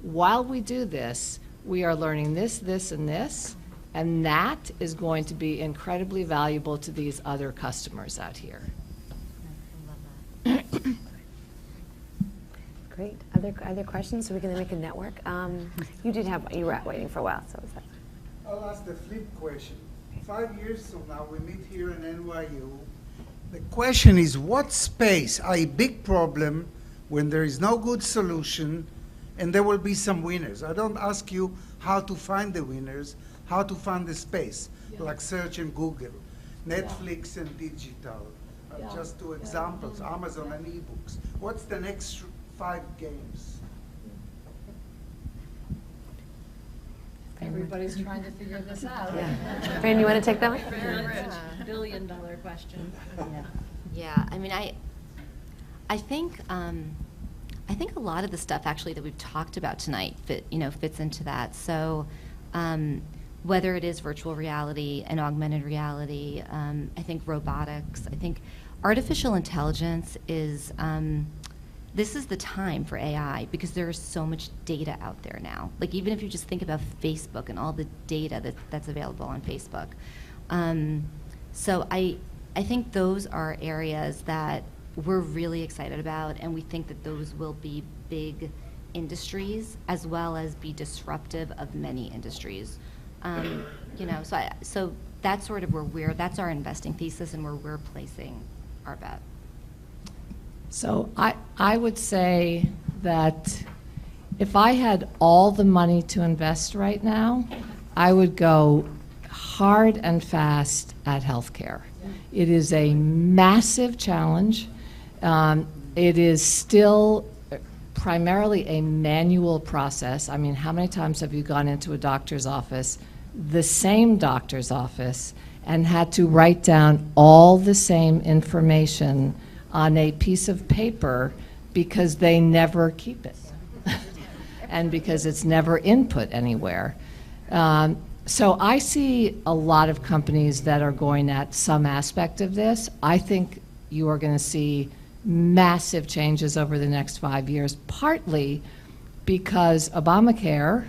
while we do this, we are learning this, this, and this, and that is going to be incredibly valuable to these other customers out here. Great. Other questions so we can then make a network? You were waiting for a while, so is that? I'll ask the flip question. 5 years from now, we meet here in NYU. The question is, what space are a big problem when there is no good solution and there will be some winners? I don't ask you how to find the winners, how to find the space, like search and Google, Netflix and digital. Just two examples, Amazon and ebooks. What's the next 5 games? Everybody's trying to figure this out. Fran, you want to take that one? Very rich, billion-dollar question. Yeah, I mean, I think a lot of the stuff actually that we've talked about tonight fits into that. So whether it is virtual reality and augmented reality, I think robotics, I think artificial intelligence is, this is the time for AI because there is so much data out there now. Like even if you just think about Facebook and all the data that's available on Facebook. So I think those are areas that we're really excited about, and we think that those will be big industries as well as be disruptive of many industries. So that's sort of that's our investing thesis and where we're placing our bet. So I would say that if I had all the money to invest right now, I would go hard and fast at healthcare. It is a massive challenge. It is still primarily a manual process. I mean, how many times have you gone into a doctor's office, the same doctor's office, and had to write down all the same information on a piece of paper because they never keep it and because it's never input anywhere. So I see a lot of companies that are going at some aspect of this. I think you are going to see massive changes over the next 5 years, partly because Obamacare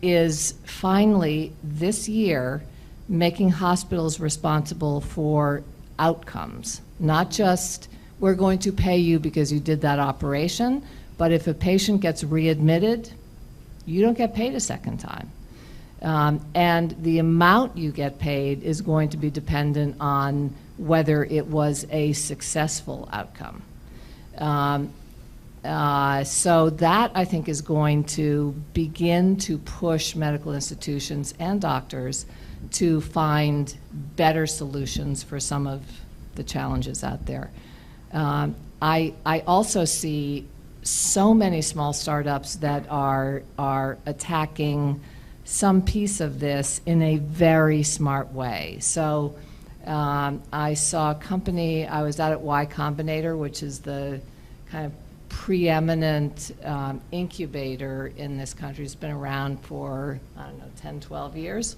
is finally this year making hospitals responsible for outcomes, not just we're going to pay you because you did that operation, but if a patient gets readmitted, you don't get paid a second time. And the amount you get paid is going to be dependent on whether it was a successful outcome. So that, I think, is going to begin to push medical institutions and doctors to find better solutions for some of the challenges out there. I also see so many small startups that are attacking some piece of this in a very smart way. So I saw a company, I was out at Y Combinator, which is the kind of preeminent incubator in this country. It's been around for, I don't know, 10, 12 years.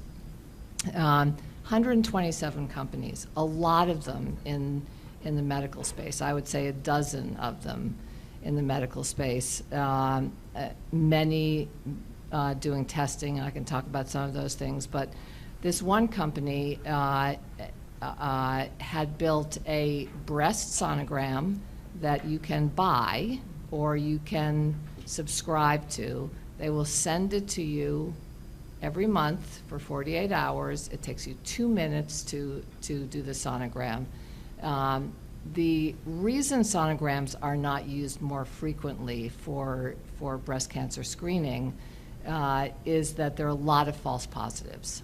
127 companies, a lot of them in the medical space. I would say a dozen of them in the medical space. Many doing testing, and I can talk about some of those things, but this one company had built a breast sonogram that you can buy or you can subscribe to. They will send it to you every month for 48 hours. It takes you 2 minutes to do the sonogram. The reason sonograms are not used more frequently for breast cancer screening is that there are a lot of false positives.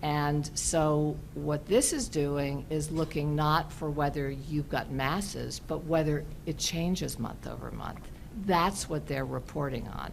And so what this is doing is looking not for whether you've got masses, but whether it changes month over month. That's what they're reporting on.